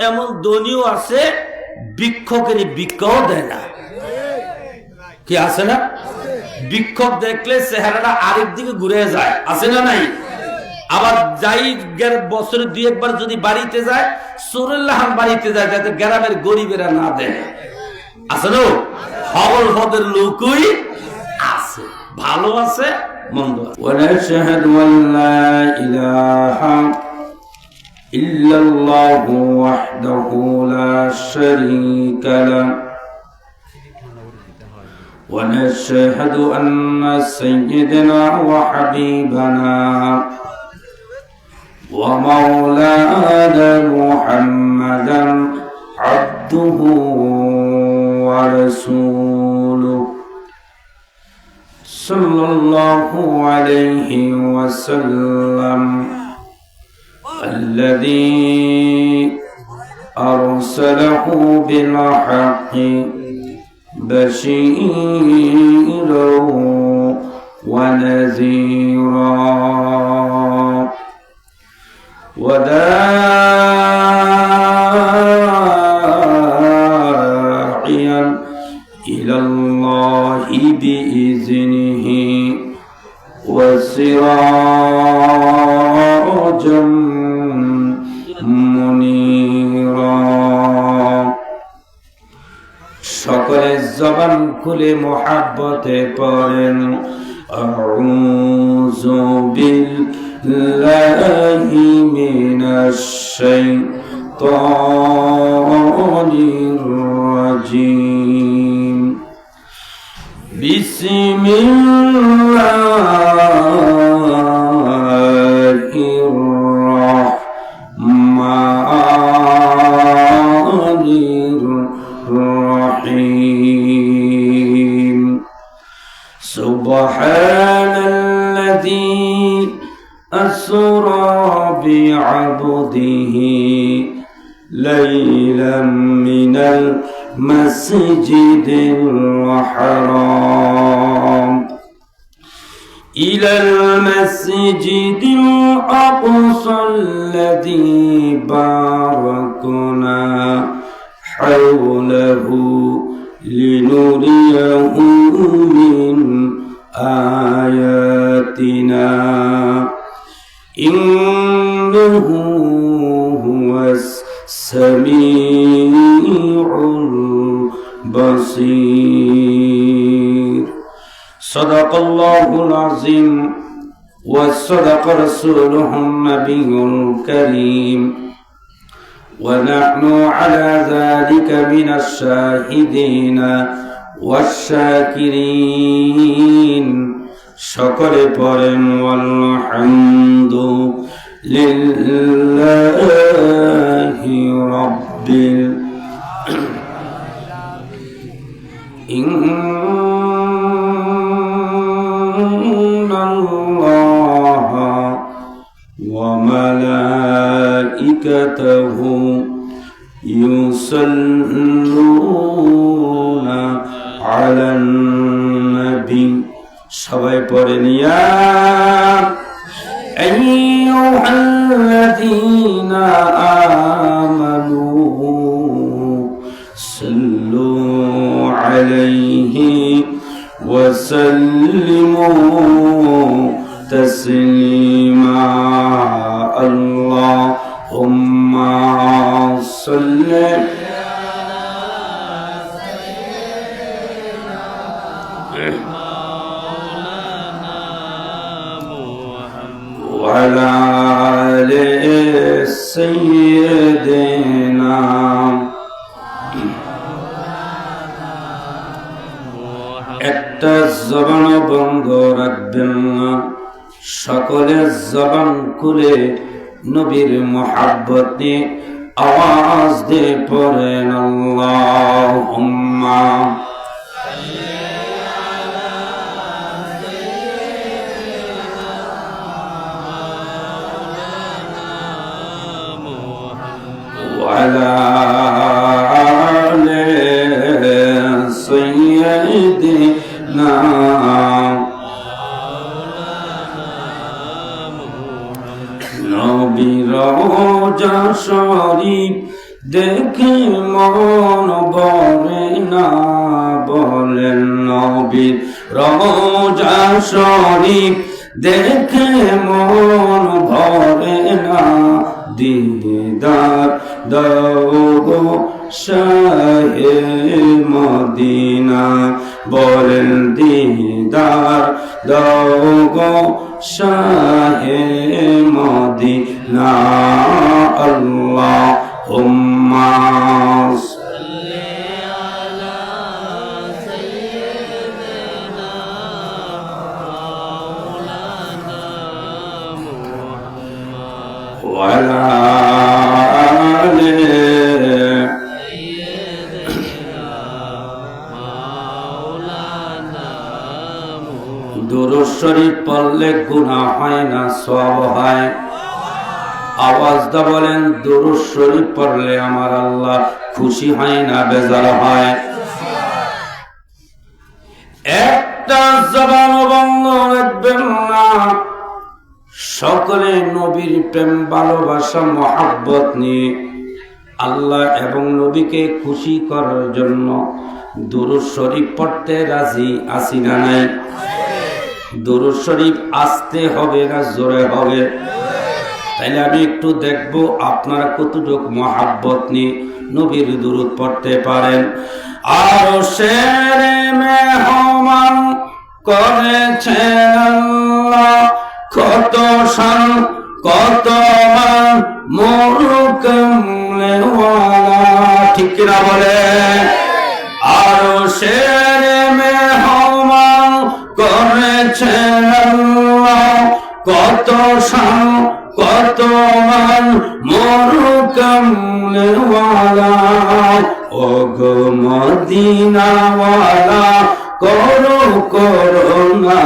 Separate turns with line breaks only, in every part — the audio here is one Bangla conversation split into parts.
এমন ধনীও আছে ভিক্ষকের ভিক্ষাও দেয় না, কি আছে না? ভিক্ষক দেখলে চেহারাটা আরেক দিকে ঘুরে যায়, আছে না নাই? আবার যাই বছরে দুই একবার যদি বাড়িতে যায়, সুরুল্লাহান বাড়িতে যায় যাতে গ্রামের গরিবেরা না দেয়, আছে না? হবল পদের লোকই আছে, ভালো আছে মন্দ আছে। ওয়ানাশহাদু আল্লা ইলাহা ইল্লাল্লাহু ওয়াহদাহু লা শারীকা লাহু ونشهد أن سيدنا وحبيبنا ومولانا محمدا عبده ورسوله صلى الله عليه وسلم الذي أرسله بالحق بشيرا ونذيرا وداعيا إلى الله بإذنه وسراجا منيرا সকলের জবান খুলে মোহাব্বতে পড়েন আউযু বিল্লাহি মিনাশ শাইতানির রাজীম বিসমিল্লাহির রাহমানির الرحيم سبحان الذي أسرى بعبده ليلا من المسجد الحرام إلى المسجد الأقصى الذي باركنا حوله لنريه من آياتنا إنه هو السميع البصير صدق الله العظيم وصدق رسوله النبي الكريم ونحن على ذلك من الشاهدين والشاكرين شكر পড়েন والحمد لله رب إن الله وملائكته يصلون على النبي সবাই পড়েন ইয়া আইয়ুহাল্লাযীনা আমানু সাল্লু আলাইহি ওয়া সাল্লিমু তাসলিমা আল্লাহুম্মা সাল্লি وعلى آل سيدنا একটা জবান বন্ধ রাখবেন না, সকলের জবান খুলে নবীর মুহাব্বতে আওয়াজ দিয়ে পড়েন আল্লাহুম্মা وعلى آل سيدنا নবীর রওজা শরীফ দেখে মন ভরে না, বলেন নবীর রওজা শরীফ দেখে মন ভরে না, দিদার দাও গো শাহে মদিনা, বলেন দিদার দাও গো শাহে মদিনা। আল্লাহুম্মা দুরূদ শরীফ পড়লে গুনাহ হয় না, সওয়াব হয়। আওয়াজ দা বলেন, দুরূদ শরীফ পড়লে আমার আল্লাহ খুশি হয় না, বেজার হয়। একটা জবান বন্ধ রাখবেন না, সকলে নবীর প্রেম ভালোবাসা মহব্বত নিয়ে আল্লাহ এবং নবীকে খুশি করার জন্য দুরূদ শরীফ পড়তে রাজি আছি না নাই? দুরূদ শরীফ আসতে হবে না জোরে হবে? তাইলে আমি একটু দেখবো আপনারা কতটুকু মহব্বত নিয়ে নবীর দুরূদ পড়তে পারেন। আর শেরে মেহমান করেছেন আল্লাহ, কত শান কত মান মোর কামলেওয়ালা, ঠিক কিনা বলে? আর শেরে মেহমান করেছেন আল্লাহ, কত শান কত মান মোর কামলেওয়ালা, ও গো মদিনাওয়ালা করো করুণা,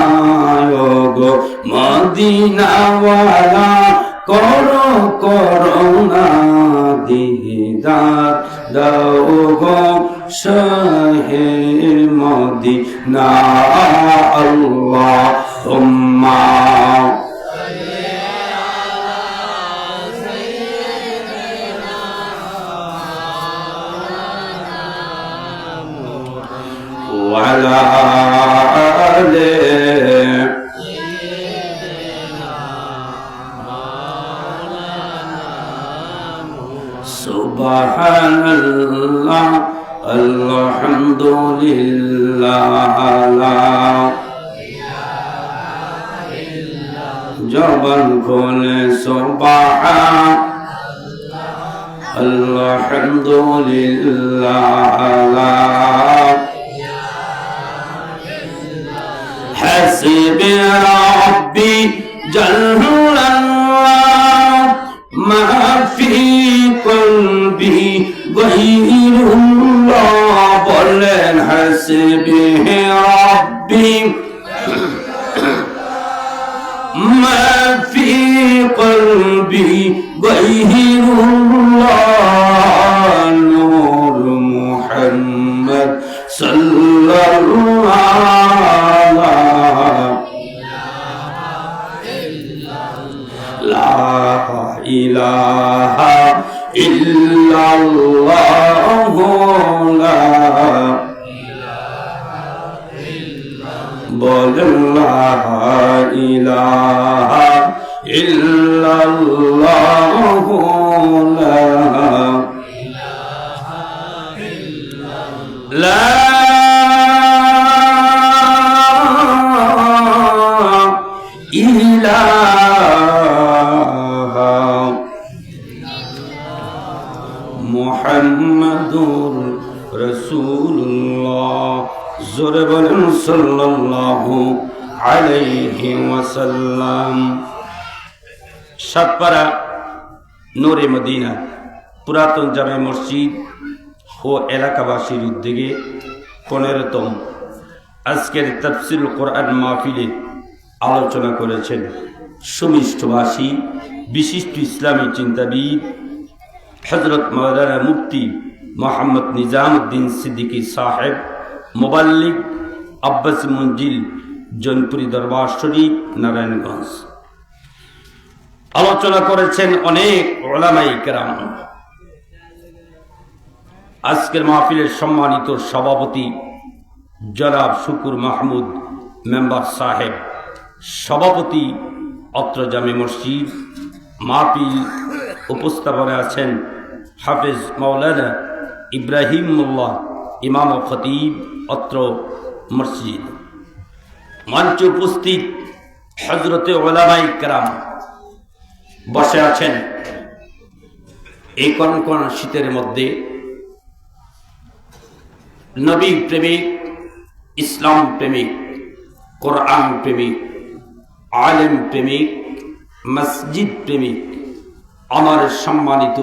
ও গো মদিনাওয়ালা করো করুণা, দিদার দাও গো শাহে মদিনা। আল্লাহুম্মা وعلى آله سبحان الله الحمد لله জবান খুলে সুবহান আলহামদুলিল্লাহ, حسبي ربي جل الله ما في قلبي غير الله، بولن حسبي ربي ما في قلبي غير الله، نور محمد صلى الله لا إله إلا الله، لا بل لا إله إلا الله، لا মুহাম্মাদুর রাসূলুল্লাহ, জোরে বলেন সাল্লাল্লাহু আলাইহি ওয়াসাল্লাম। সাতপাড়া নূরে মদিনা পুরাতন জামে মসজিদ ও এলাকাবাসীর উদ্যোগে 15তম আজকের তাফসীরুল কোরআন মাহফিলে আলোচনা করেছেন সুমিষ্টভাষী বিশিষ্ট ইসলামী চিন্তাবিদ হযরত মাওলানা মুফতি মোহাম্মদ নিজামউদ্দিন সিদ্দিকী সাহেব, মুবাল্লিগ আব্বাস মঞ্জিল, জৈনপুরি দরবার শরীফ, নারায়ণগঞ্জ। আলোচনা করেছেন অনেক উলামায়ে কেরাম। আজকের মাহফিলের সম্মানিত সভাপতি জনাব শুকুর মাহমুদ মেম্বার সাহেব, সভাপতি অত্র জামে মসজিদ। মাহফিল উপস্থাপনে আছেন হাফেজ মাওলানা ইব্রাহিম মোল্লা, ইমাম ও খতিব অত্র মসজিদ। মঞ্চে উপস্থিত হযরতে উলামায়ে কেরাম বসে আছেন। এই কনকন শীতের মধ্যে নবী প্রেমিক, ইসলাম প্রেমিক, কোরআন প্রেমিক, আলেম প্রেমিক, মসজিদ প্রেমিক, আমার সম্মানিত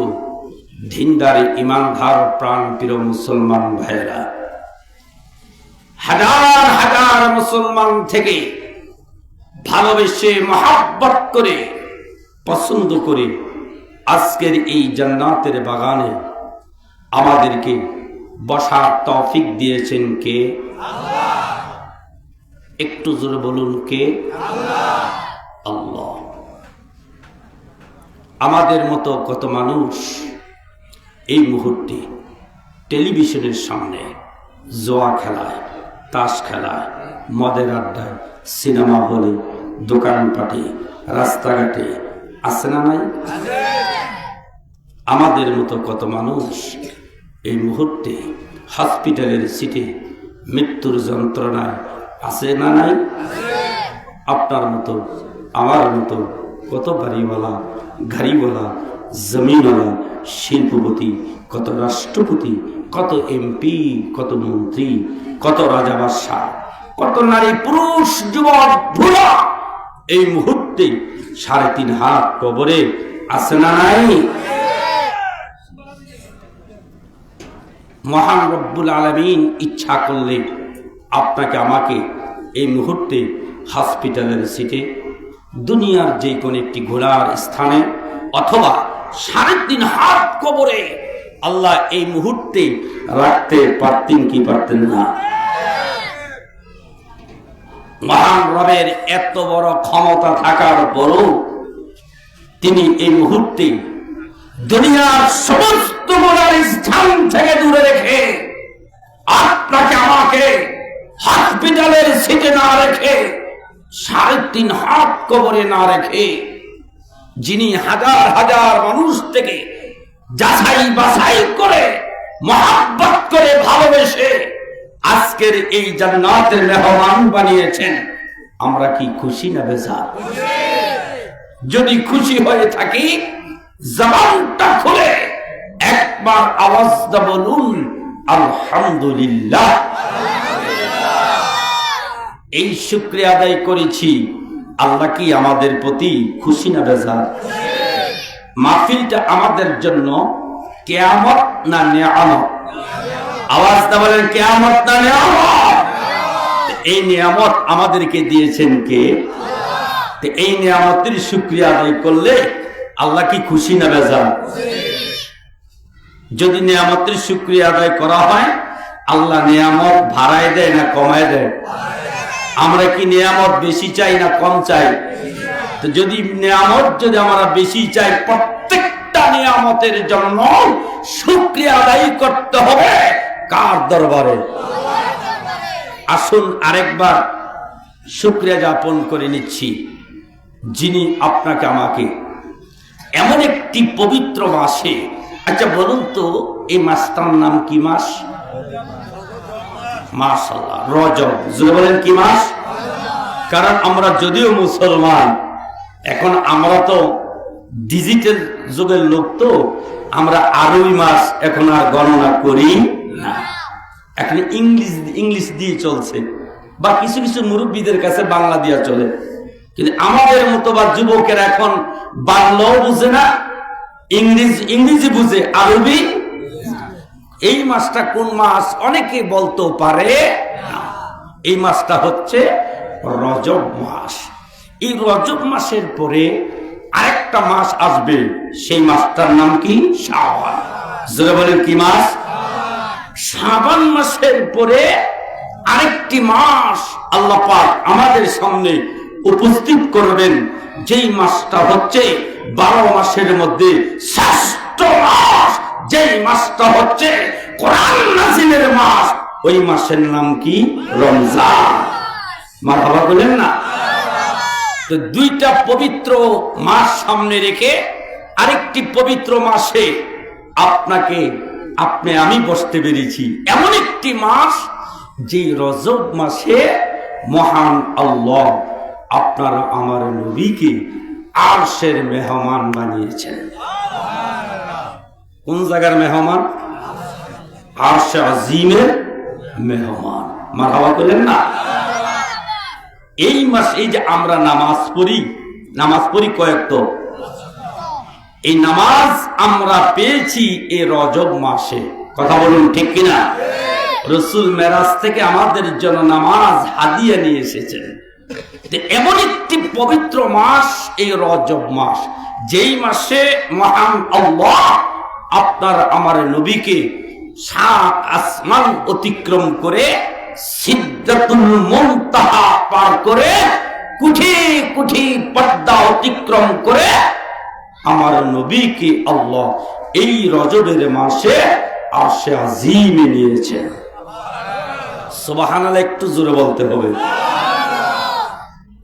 দিনদার ইমানদার প্রাণপ্রিয় মুসলমান ভাইয়েরা, হাজার হাজার মুসলমান থেকে ভালোবেসে মহব্বত করে পছন্দ করে আজকের এই জান্নাতের বাগানে আমাদেরকে বসার তৌফিক দিয়েছেন কে? আল্লাহ। একটু জোরে বলুন, কে? আল্লাহ। আল্লাহ। আমাদের মতো কত মানুষ এই মুহূর্তে টেলিভিশনের সামনে জোয়া খেলায়, তাস খেলায়, মদের আড্ডায়, সিনেমা হলে, দোকানপাটে, রাস্তাঘাটে আছে না নাই? আমাদের মতো কত মানুষ এই মুহূর্তে হসপিটালের সিটে মৃত্যুর যন্ত্রণায় আছে না নাই? আপনার মতো আমার মতো কত বাড়িওয়ালা, গাড়িওয়ালা, জমিনওয়ালা, শিল্পপতি, কত রাষ্ট্রপতি, কত এমপি, কত মন্ত্রী, কত রাজা বাদশাহ, কত নারী পুরুষ, যুবক বুড়া এই মুহূর্তে ৩.৫ হাত কবরে আছে না নাই? মহান রব্বুল আলামিন ইচ্ছা করলে আপনাকে আমাকে এই মুহূর্তে হসপিটালের সিটে, দুনিয়ার যে কোনো একটি ঘোরার স্থানে, অথবা ৩.৫ হাত কবরে আল্লাহ এই মুহূর্তে রাখতে পারতেন কি পারতেন না? মহান রবের এত বড় ক্ষমতা থাকার পরও তিনি এই মুহূর্তে দুনিয়ার সমস্ত গোড়ার স্থান থেকে দূরে রেখে আপনাকে আমাকে হসপিটালের সিটে না রেখে, ৩.৫ হাত কবরে না রেখে, যিনি হাজার হাজার মানুষ থেকে যাচাই বাছাই করে মহব্বত করে ভালোবেসে আজকের এই জান্নাতের মেহমান বানিয়েছেন, আমরা কি খুশি না বেজার? যদি খুশি হয়ে থাকি জবানটা খুলে একবার আওয়াজ দা বলুন আলহামদুলিল্লাহ। এই শুকরিয়া আদায় করেছি, আল্লাহ কি আমাদের প্রতি খুশি না বেজার? মাহফিলটা আমাদের জন্য কিয়ামত না নিয়ামত? আওয়াজ দা বলেন, কিয়ামত না নিয়ামত? এই নিয়ামত আমাদেরকে দিয়েছেন কে? এই নিয়ামতের শুকরিয়া আদায় করলে আল্লাহ কি খুশি না বেজার? যদি নিয়ামতের শুকরিয়া আদায় করা হয়, আল্লাহ নিয়ামত বাড়ায় দেয় না কমায় দেয়? আমরা কি নিয়ামত বেশি চাই না কম চাই? তো যদি নিয়ামত যদি আমরা বেশি চাই, প্রত্যেকটা নিয়ামতের জন্য শুকরিয়া আদায় করতে হবে কার দরবারে? আসুন আরেকবার শুকরিয়া জ্ঞাপন করে নিচ্ছি, যিনি আপনাকে আমাকে এমন একটি পবিত্র মাসে, আচ্ছা বলুন তো এই মাসটার নাম কি মাস? মাশাআল্লাহ, রজব। জোরে বলেন কি মাস? কারণ আমরা যদিও মুসলমান, এখন আমরা তো ডিজিটাল যুগের লোক, তো আমরা আরবি মাস এখন আর গণনা করি না, এখন ইংলিশ দিয়ে চলছে, বা কিছু কিছু মুরব্বীদের কাছে বাংলা দিয়া চলে। কিন্তু আমাদের মতো বা যুবকের এখন বাংলাও বুঝে না, ইংরেজি বুঝে, আরবি। এই মাসটা কোন মাস অনেকে বলতে পারে না। এই মাসটা হচ্ছে রজব মাস। এই রজব মাসের পরে আরেকটা মাস আসবে, সেই মাসটার নাম কি? শাবান। জোরে বলেন কি মাস? শাবান মাসের পরে আরেকটি মাস আল্লাহ পাক আমাদের সামনে উপস্থিত করবেন, যেই মাসটা হচ্ছে 12 মাসের মধ্যে শ্রেষ্ঠ মাস, যেই মাসটা হচ্ছে কোরআন নাযিলের মাস, ওই মাসের নাম কি? রমজান। মারহাবা বলেন না? তো দুইটা পবিত্র মাস সামনে রেখে আরেকটি পবিত্র মাসে আমি বসতে পেরেছি। এমন একটি মাস যে রজব মাসে মহান আল্লাহ আপনারা আমার নবীকে আরশের মেহমান বানিয়েছেন। কোন জায়গার মেহমান? আরশে আজিমের মেহমান। মারহাবা বলেন না? এই মাস, এই যে আমরা নামাজ পড়ি কয়েক, এই নামাজ আমরা পেয়েছি এই রজব মাসে। কথা বলুন ঠিক কিনা? রাসূল মেরাজ থেকে আমাদের জন্য নামাজ হাদিয়া নিয়ে এসেছেন। এমন একটি পবিত্র মাস এই রজব মাস, যেই মাসে মহান আল্লাহ আপনার আমার নবীকে 7 আসমান অতিক্রম করে সিদরাতুল মুনতাহা পার করে কুঠি কুঠি পর্দা অতিক্রম করে আমার নবীকে আল্লাহ এই রজবের মাসে আরশে আজিমে নিয়েছেন। সুবহানাল্লাহ, একটু জোরে বলতে হবে।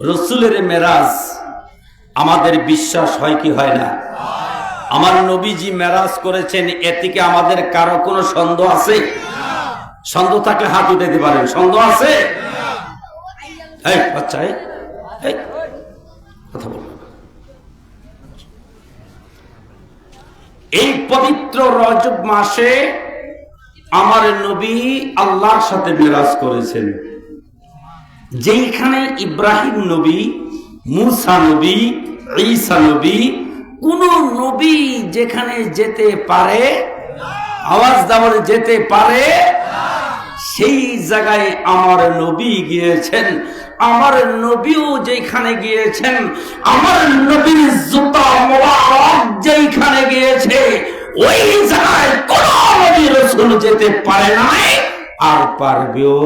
রাসূলের মেরাজ আমাদের বিশ্বাস হয় কি হয় না? আমার নবীজি মেরাজ করেছেন, এতে কি আমাদের কারো কোনো সন্দেহ আছে? সন্দেহ থাকলে হাত উঠাতে পারেন। সন্দেহ আছে? এই বাচ্চা, এই কথা বল। এই পবিত্র রজব মাসে আমার নবী আল্লাহর সাথে মেরাজ করেছেন। যেখানে ইব্রাহিম নবী, মূসা নবী, ঈসা নবী, কোন নবী যেখানে যেতে পারে, আওয়াজ দাওয়ার যেতে পারে, সেই জায়গায় আমার নবী গিয়েছেন। আমার নবীও যেখানে গিয়েছেন, আমার নবীর জুতা মোবারক যেখানে গিয়েছে, ওই জায়গায় কোন নবী রাসূল যেতে পারে নাই, আর পারবেও।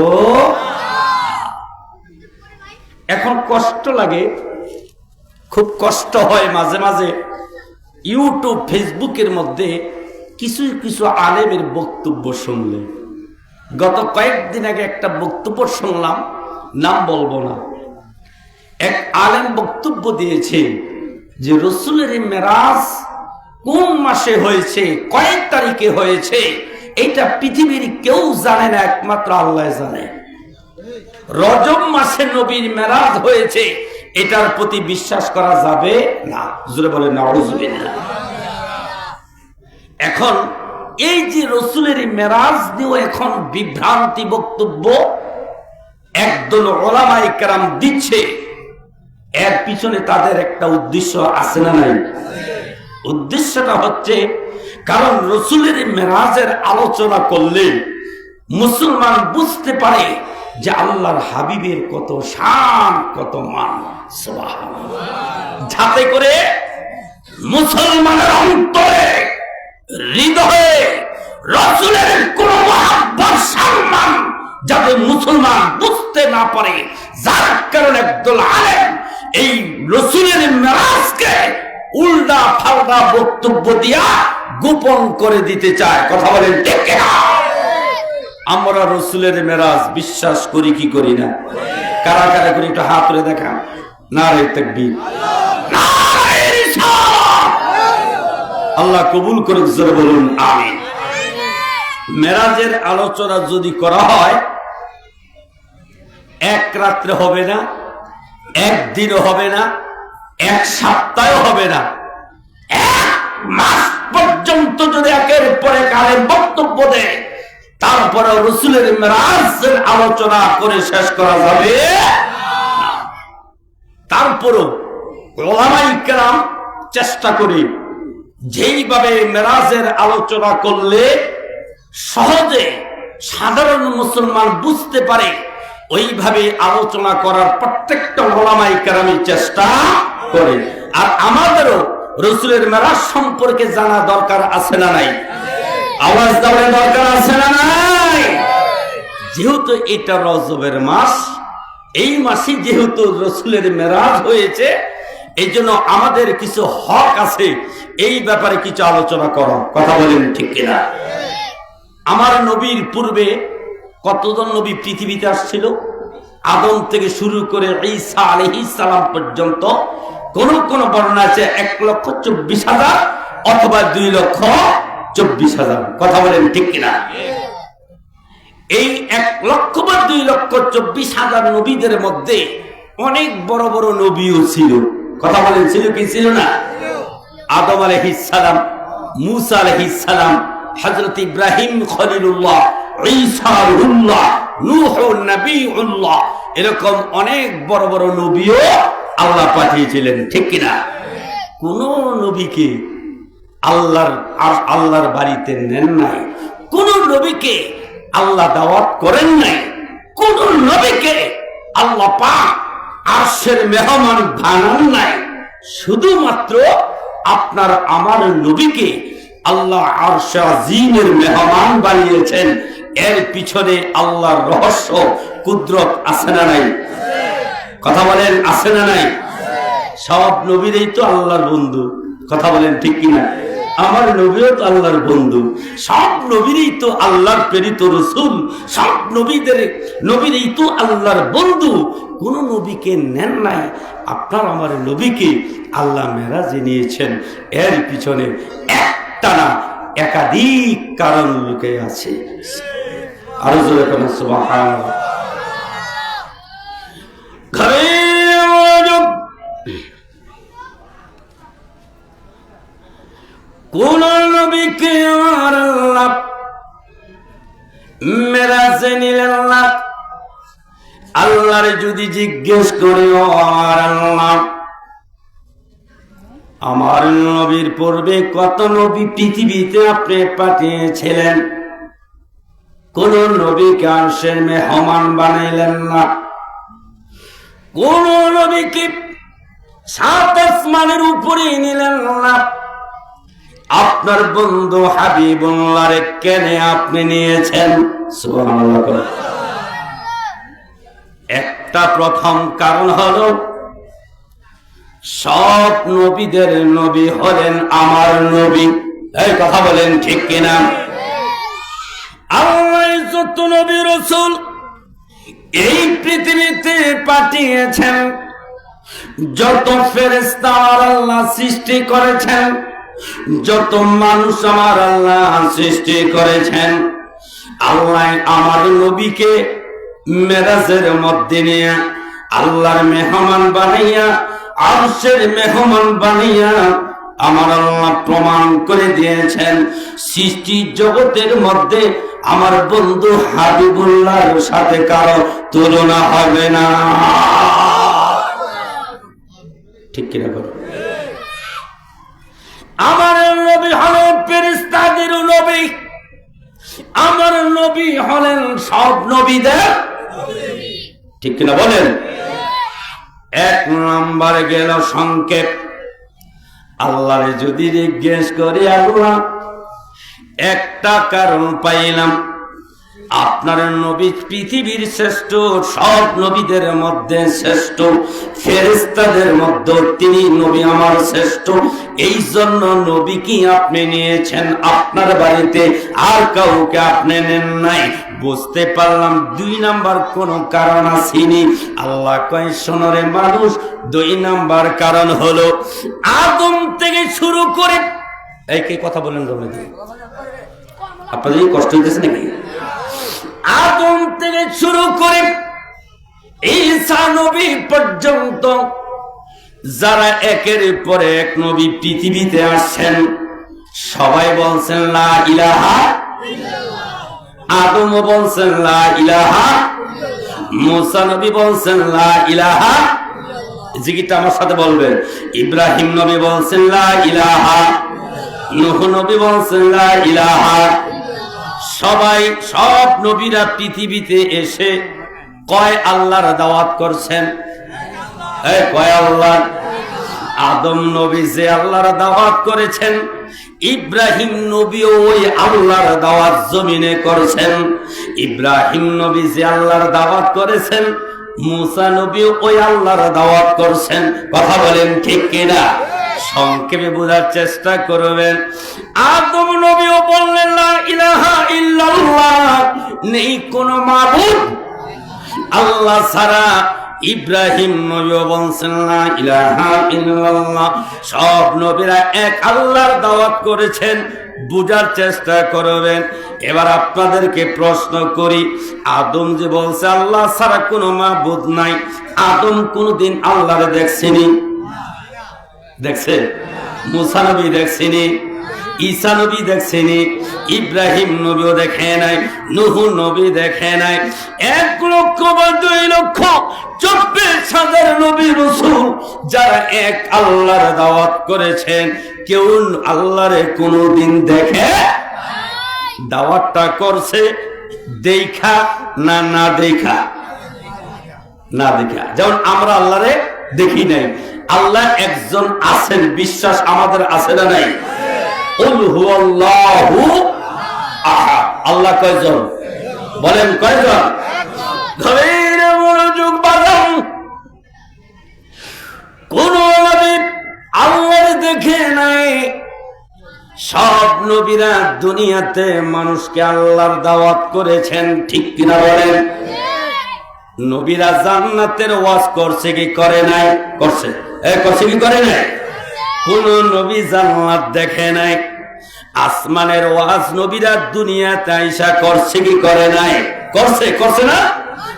এখন কষ্ট লাগে, খুব কষ্ট হয় মাঝে মাঝে ইউটিউব ফেসবুকের মধ্যে কিছু কিছু আলেমের বক্তব্য শুনলে। গত কয়েকদিন আগে একটা বক্তব্য শুনলাম, নাম বলবো না। এক আলেম বক্তব্য দিয়েছে যে রাসূলের মেরাজ কোন মাসে হয়েছে, কয়েক তারিখে হয়েছে, এটা পৃথিবীর কেউ জানে না, একমাত্র আল্লাহ জানে। রজব মাসে নবীর মেরাজ হয়েছে, এটার প্রতি বিশ্বাস করা যাবে না। জোরে বলেন নাউযুবিল্লাহ। এখন এই যে রাসূলের মেরাজ নিয়ে এখন বিভ্রান্তি বক্তব্য একদল উলামায়ে কেরাম দিচ্ছে, এর পিছনে তাদের একটা উদ্দেশ্য আছে না নাই? উদ্দেশ্যটা হচ্ছে, কারণ রাসূলের মেরাজের আলোচনা করলে মুসলমান বুঝতে পারে যে আল্লাহর হাবিবের কত শান, কত মান। সুবহানাল্লাহ। যাতে করে মুসলমানের অন্তরে, হৃদয়ে রাসূলের কোন মহব্বত, সম্মান যাতে মুসলমান বুঝতে না পারে, যার কারণে একদল আলেম এই রাসূলের মেরাজকে উল্টা পাল্টা বক্তব্য দিয়া গোপন করে দিতে চায়। কথা বলেন ঠিক কিনা? আমরা রাসূলের মেরাজ বিশ্বাস করি কি করি না? কারা কারা করে একটু হাত তুলে দেখান। নারে তাকবীর, নারে রিসালাত। আল্লাহ কবুল করুক, জোরে বলুন আমিন। মেরাজের আলোচনা যদি করা হয়, এক রাত্রে হবে না, একদিনও হবে না, এক সপ্তাহ হবে না, 1 মাস পর্যন্ত যদি একের পর এক আলেম বক্তব্য দেয়, তারপরে রাসূলের মেরাজের আলোচনা করে শেষ করা যাবে না। তারপরও উলামায়ে কেরাম চেষ্টা করে যেইভাবে মেরাজের আলোচনা করলে সহজে সাধারণ মুসলমান বুঝতে পারে, ওইভাবে আলোচনা করার প্রত্যেকটা উলামায়ে কেরামের চেষ্টা করে। আর আমাদেরও রাসূলের মেরাজ সম্পর্কে জানা দরকার আছে না নাই? আওয়াজ দেওয়ার দরকার আছে না নাই? যেহেতু এটা রজবের মাস, এই মাসে যেহেতু রাসূলের মেরাজ হয়েছে, এই জন্য আমাদের কিছু হক আছে, এই ব্যাপারে কিছু আলোচনা করো। কথা বলেন ঠিক কিনা? আমার নবীর পূর্বে কতজন নবী পৃথিবীতে আসছিল? আদম থেকে শুরু করে ঈসা আলাইহিস সালাম পর্যন্ত কোন কোন বর্ণনা আছে 1,24,000 অথবা 2,24,000। কথা বলেন ঠিক কিনা? এই 1,00,000 বা 2,24,000 নবীদের মধ্যে অনেক বড় বড় নবীও ছিল। কথা বলেন ছিল কি ছিল না? আদম আলাইহিস সালাম, মূসা আলাইহিস সালাম, হযরত ইব্রাহিম খলিলুল্লাহ, ঈসা রুহুল্লাহ, নূহ নবীউল্লাহ, এরকম অনেক বড় বড় নবীও আল্লাহ পাঠিয়েছিলেন। ঠিক কিনা? কোন নবীকে আল্লাহর বাড়িতে নেন নাই, কোন নবীকে আল্লাহ দাওয়াত করেন নাই, কোন নবীকে আল্লাহ পাক আরশের মেহমান বানান নাই। শুধুমাত্র আপনার আমার নবীকে আল্লাহ আরশে আজিমের মেহমান বানিয়েছেন। এর পিছনে আল্লাহর রহস্য কুদরত আছে না নাই? কথা বলেন আছে না নাই? সব নবীরাই তো আল্লাহর বন্ধু। কথা বলেন ঠিক কিনা? আমার নবীও তো আল্লাহর বন্ধু। সব নবীরই তো আল্লাহর প্রেরিত রাসূল। সব নবীরই তো আল্লাহর বন্ধু। কোন নবীকে নেন নাই। আপনার আমার নবীকে আল্লাহ মেরাজে নিয়েছেন। এর পিছনে একটা না একাধিক কারণ লুকে আছে। আরো জোরে বলেন সুবহানাল্লাহ। কোন নবীকে আমার আল্লাহ মেরাজে নিলেন না। আল্লাহর যদি জিজ্ঞেস করি, ও আমার আল্লাহ, আমার নবীর পূর্বে কত নবী পৃথিবীতে আপনি পাঠিয়েছিলেন? কোন নবীকে আরশের মেহমান বানাইলেন না। কোন নবীকে 7 আসমানের উপরে নিলেন না। আপনার বন্ধু হাবিবুল্লাহরে কেন আপনি নিয়েছেন? সুবহানাল্লাহ। একটা প্রথম কারণ হলো সব নবীদের নবী হলেন আমার নবী। এই কথা বলেন ঠিক কিনা? আল্লাহ যত নবী রাসূল এই পৃথিবীতে পাঠিয়েছেন, যত ফেরেশতা আল্লাহ সৃষ্টি করেছেন, যত মানুষ আমার আল্লাহ সৃষ্টি করেছেন, আল্লাহ আমার নবীকে মেরাজের মধ্যে নিয়ে আল্লাহর মেহমান বানাইয়া, আরশের মেহমান বানাইয়া আমার আল্লাহ প্রমাণ করে দিয়েছেন সৃষ্টি জগতের মধ্যে আমার বন্ধু হাবিবুল্লাহর সাথে কারো তুলনা হবে না। ঠিক কিনা বলো? আমার নবী হলেন ফেরেশতাদের নবী, আমার নবী হলেন সব নবীদের। ঠিক কিনা বলেন? এক নাম্বার গেল সংক্ষেপ। আল্লাহরে যদি জিজ্ঞেস করি, আল্লাহ একটা কারণ পাইলাম, আপনার নবী পৃথিবীর শ্রেষ্ঠ, সব নবীদের মধ্যে শ্রেষ্ঠ, ফেরেশতাদের মধ্যে তিনি নবী আমার শ্রেষ্ঠ, এই জন্য নবী কি আপনি নিয়েছেন আপনার বাড়িতে, আর কাউকে আপনি নেন নাই। বুঝতে পারলাম 2 নাম্বার কোন কারণ আসেনি। আল্লাহ কয়, শোনরে মানুষ, 2 নাম্বার কারণ হলো আদম থেকে শুরু করে, এই কে কথা বলেন রমেদি, আপনাদের কষ্ট হইতেছে নাকি? আদম থেকে শুরু করে ঈসা নবী পর্যন্ত যারা একের পর এক নবী পৃথিবীতে আসছেন, সবাই বলছেন লা ইলাহা ইল্লাল্লাহ। আদম বলছেন লা ইলাহা, মুসা নবী বলছেন লা ইলাহা ইল্লাল্লাহ। জিকিরটা আমার সাথে বলবেন। ইব্রাহিম নবী বলছেন লা ইলাহা, নূহ নবী বলছেন লা ইলাহা। সবাই, সব নবীরা পৃথিবীতে এসে কয় আল্লাহর দাওয়াত করছেন? কয় আল্লাহ। আদম নবী যে আল্লাহর দাওয়াত করেছেন, ইব্রাহিম নবী ওই আল্লাহর দাওয়াত জমিনে করেছেন। ইব্রাহিম নবী যে আল্লাহর দাওয়াত করেছেন, মুসা নবী ওই আল্লাহর দাওয়াত করছেন। কথা বলেন ঠিক কিনা? সংক্ষেপে বোঝার চেষ্টা করবেন। আদম নবীও বললেন লা ইলাহা ইল্লাল্লাহ, নেই কোন মাবুদ আল্লাহ ছাড়া। ইব্রাহিম নবীও বলছেন লা ইলাহা ইল্লাল্লাহ। সব নবীরা এক আল্লাহর দাওয়াত করেছেন। বুঝার চেষ্টা করবেন। এবার আপনাদেরকে প্রশ্ন করি, আদম যে বলছে আল্লাহ ছাড়া কোনো মাবুদ নাই, আদম কোনদিন আল্লাহরে দেখছেনি? দেখছে? মুসা নবী দেখছেনি, ঈসা নবী দেখছেনি, ইব্রাহিম নবীও দেখে নাই, নূহ নবী দেখে নাই। 1,02,40,000 নবী রাসূল যারা এক আল্লাহর দাওয়াত করেছেন, কেউ আল্লাহরে কোনদিন দেখে? দাওয়াতটা করছে দেখা না না দেখা? না দেখা। যেমন আমরা আল্লাহরে দেখি নাই, আল্লাহ একজন আছেন বিশ্বাস আমাদের আছে না নাই? কুল হুয়াল্লাহু আহাদ। আল্লাহ কয়জন? বলেন কয়জন? গভীর মনোযোগ বাজান। কোন নবী আল্লাহর দেখে নাই। সব নবীরা দুনিয়াতে মানুষকে আল্লাহর দাওয়াত করেছেন, ঠিক কিনা বলেন? নবীরা জান্নাতের ওয়াজ করছে কি করে নাই? করছে। করছে কি করে নাই? কোন নবী জান্নাত দেখে নাই। আসমানের ওয়াজ নবীরা দুনিয়াতে আইসা করছে কি করে নাই? করছে। করছে না?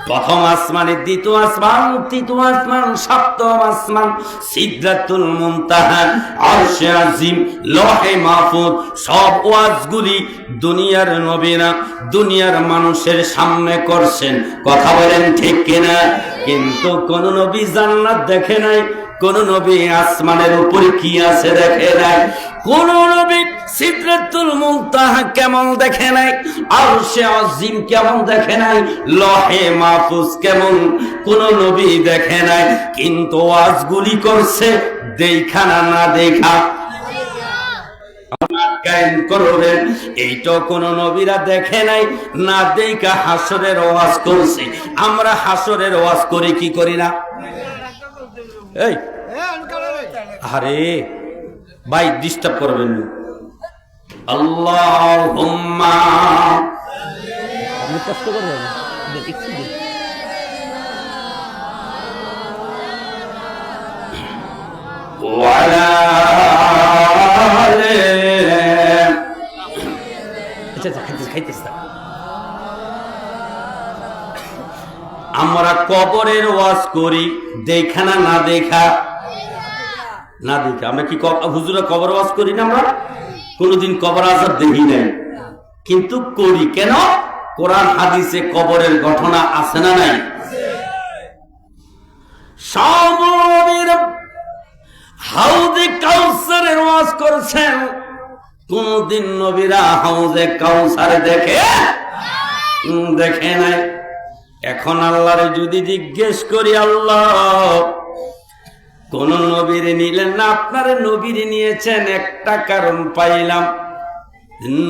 প্রথম আসমানে, দ্বিতীয় আসমান, তৃতীয় আসমান, সপ্তম আসমান, সিদরাতুল মুনতাহা, আরশে আজিম, লৌহে মাহফুজ, সব ওয়াজগুলি দুনিয়ার নবীরা দুনিয়ার মানুষের সামনে করছেন। কথা বলেন ঠিক কিনা? কিন্তু কোন নবী জান্নাত দেখে নাই, কোন নবী আসমানের উপরে কি আছে দেখে নাই, কোন নবী সিদরাতুল মুনতাহা কেমন দেখে নাই, আরশে আজিম কেমন দেখে নাই, লৌহে মাহফুজ কেমন কোন নবী দেখে নাই। কিন্তু ওয়াজগুলি করছে দেখা না না দেখা? করবেন এইটা কোন নবীরা দেখে নাই, না দেখা হাসরের ওয়াজ করছে। আমরা হাসরের ওয়াজ করি কি করি না? এই আরে ভাই ডিস্টার্ব করবেন না। আল্লাহুম্মা কষ্ট করবেন ওয়ালা আমরা কবরের ওয়াজ করি দেখা না না দেখা? না দেখা। আমরা কি হুজুরা কবর ওয়াজ করি না? আমরা কোনদিন কবর আযাব দেখি নাই, কিন্তু করি কেন? কোরআন হাদিসে কবরের ঘটনা আছে না নাই? সব নবীরা হাউজে কাউসারের ওয়াজ করছেন, কোনদিন নবীরা হাউজে কাউসার দেখে নাই। এখন আল্লাহরে যদি জিজ্ঞেস করি, আল্লাহ কোন নবীর নিলেন না? আপনার নবীর নিয়েছেন, একটা কারণ পাইলাম,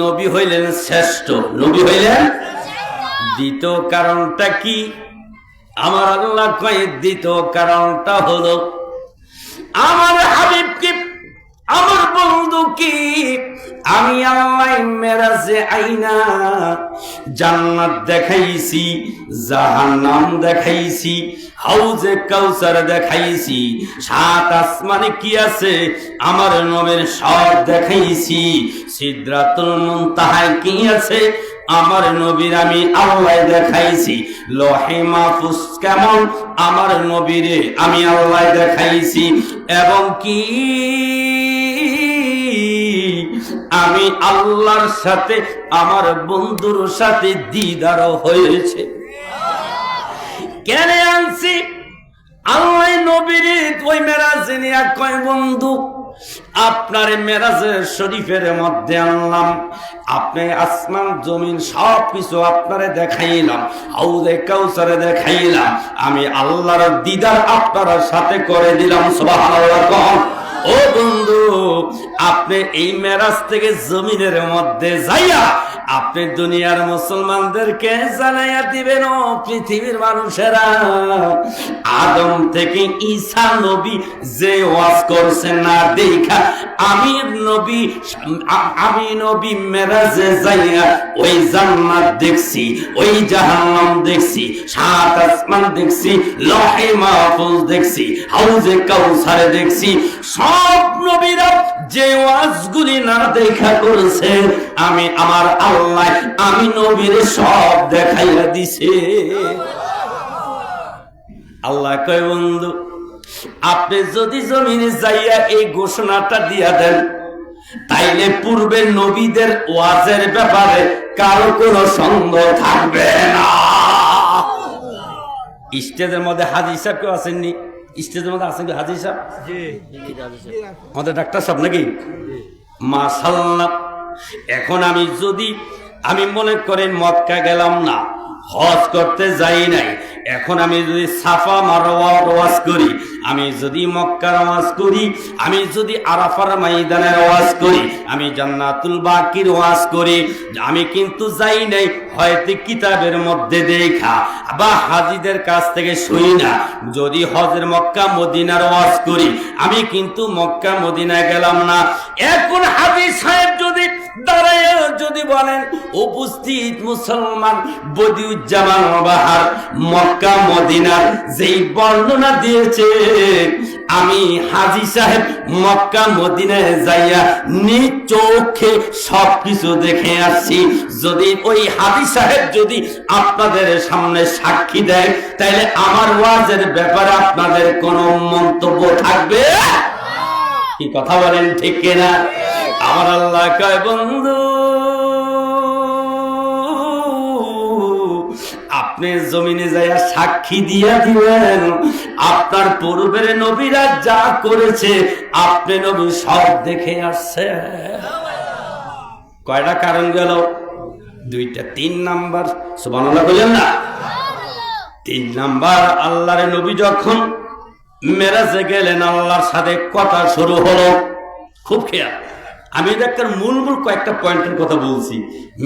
নবী হইলেন শ্রেষ্ঠ। নবী হইলেন দ্বিতীয় কারণটা কি? আমার আল্লাহ কয় দ্বিতীয় কারণটা হলো আমার হাবিব কি, আমার বন্ধু কি, আমি আল্লাহ মেরাজে আইনা জান্নাত দেখাইছি, জাহান্নাম দেখাইছি, হাউজে কাউসার দেখাইছি, সাত আসমানে কি আছে আমার নবীর সব দেখাইছি, সিদরাতুল মুনতাহায় কি আছে আমার নবীর আমি আল্লাহ দেখাইছি, লৌহে মাহফুজ কেমন আমার নবীরে আমি আল্লাহ দেখাইছি, এবং কি আমি আল্লাহর সাথে আমার বন্ধুর সাথে দিদার হয়েছে। কেন আনছি? আল্লাহ নবীর ওই মেরাজে নিয়ে কয় বন্ধু আপনার মেরাজের শরীফের মধ্যে আনলাম, আপনি আসমান জমিন সব কিছু আপনারে দেখাইলাম, হাউজে কাউসারে দেখাইলাম, আমি আল্লাহর দিদার আপনার সাথে করে দিলাম। সুবহানাল্লাহ। ও বন্ধু, আপনি এই মেরাজ থেকে জমিনের মধ্যে যাইয়া আপনি দুনিয়ার মুসলমানদেরকে জানাইয়া দিবেন, ও পৃথিবীর মানুষেরা, আদম থেকে ঈসা নবী যে ওয়াজ করছেন না দেখা আমি নবী মেরাজে যাইয়া ওই জান্নাত দেখছি, ওই জাহান্নাম দেখছি, সাত আসমান দেখছি, লহে মাহফুজ দেখছি, হাউজে কাউসারে দেখছি। সব নবীরা যে ওয়াজগুলি না দেখা করেছে, আমি আমার আল্লাহ আমি নবীর সব দেখাইয়া দিছে। আল্লাহ কয় বন্ধু, আপনি যদি জমিনে যাইয়া এই ঘোষণাটা দিয়া দেন, তাইলে পূর্বের নবীদের ওয়াজের ব্যাপারে কারো কোনো সন্দেহ থাকবে না। স্টেজের মধ্যে হাজী সাহেব কেউ আসেননি? স্টেজের মধ্যে আছেন হাজী সাহেব? আমাদের ডাক্তার সাহেব নাকি? মাশাআল্লাহ। এখন আমি মনে করেন মক্কা গেলাম না, হজ করতে যাই নাই, এখন আমি যদি সাফা মারওয়ার ওয়াজ করি, আমি যদি মক্কার ওয়াজ করি, আমি যদি আরাফার ময়দানের ওয়াজ করি, আমি জান্নাতুল বাকির ওয়াজ করি, আমি কিন্তু যাই নাই, হয়তো কিতাবের মধ্যে দেখা বা হাজীদের কাছ থেকে শুনি না। যদি হজের মক্কা মদিনার ওয়াজ করি, আমি কিন্তু মক্কা মদিনা গেলাম না। এখন হাজী সাহেব যদি দাঁড়ায় যদি বলেন, উপস্থিত মুসলমান বদিউজ্জামান বাহার মক্কা মদিনার যেই বর্ণনা দিয়েছে, আমি হাজী সাহেব মক্কা মদিনায় যাইয়া নিজ চোখে সবকিছু দেখে আসছি, যদি ওই হাজী সাহেব যদি আপনাদের সামনে সাক্ষী দেয়, তাহলে আমার ওয়াজের ব্যাপারে আপনাদের কোনো মন্তব্য থাকবে? কি কথা বলেন, ঠিক কিনা? আমার আল্লাহ কয় বন্ধু, আপনি জমিনে যাইয়া সাক্ষী দিয়া দিবেন, আপনার পূর্বের নবীরা যা করেছে আপনি নবী সব দেখে আসছে। কয়টা কারণ গেল? দুইটা। 3 নাম্বার, সুবহানাল্লাহ বলেন না? 3 নাম্বার, আল্লাহর নবী যখন মেরাজে গেলেন, আল্লাহর সাথে কথা শুরু হলো। খুব খেয়াল, আমি দেখার মূল কয়েকটা পয়েন্টের কথা বলছি।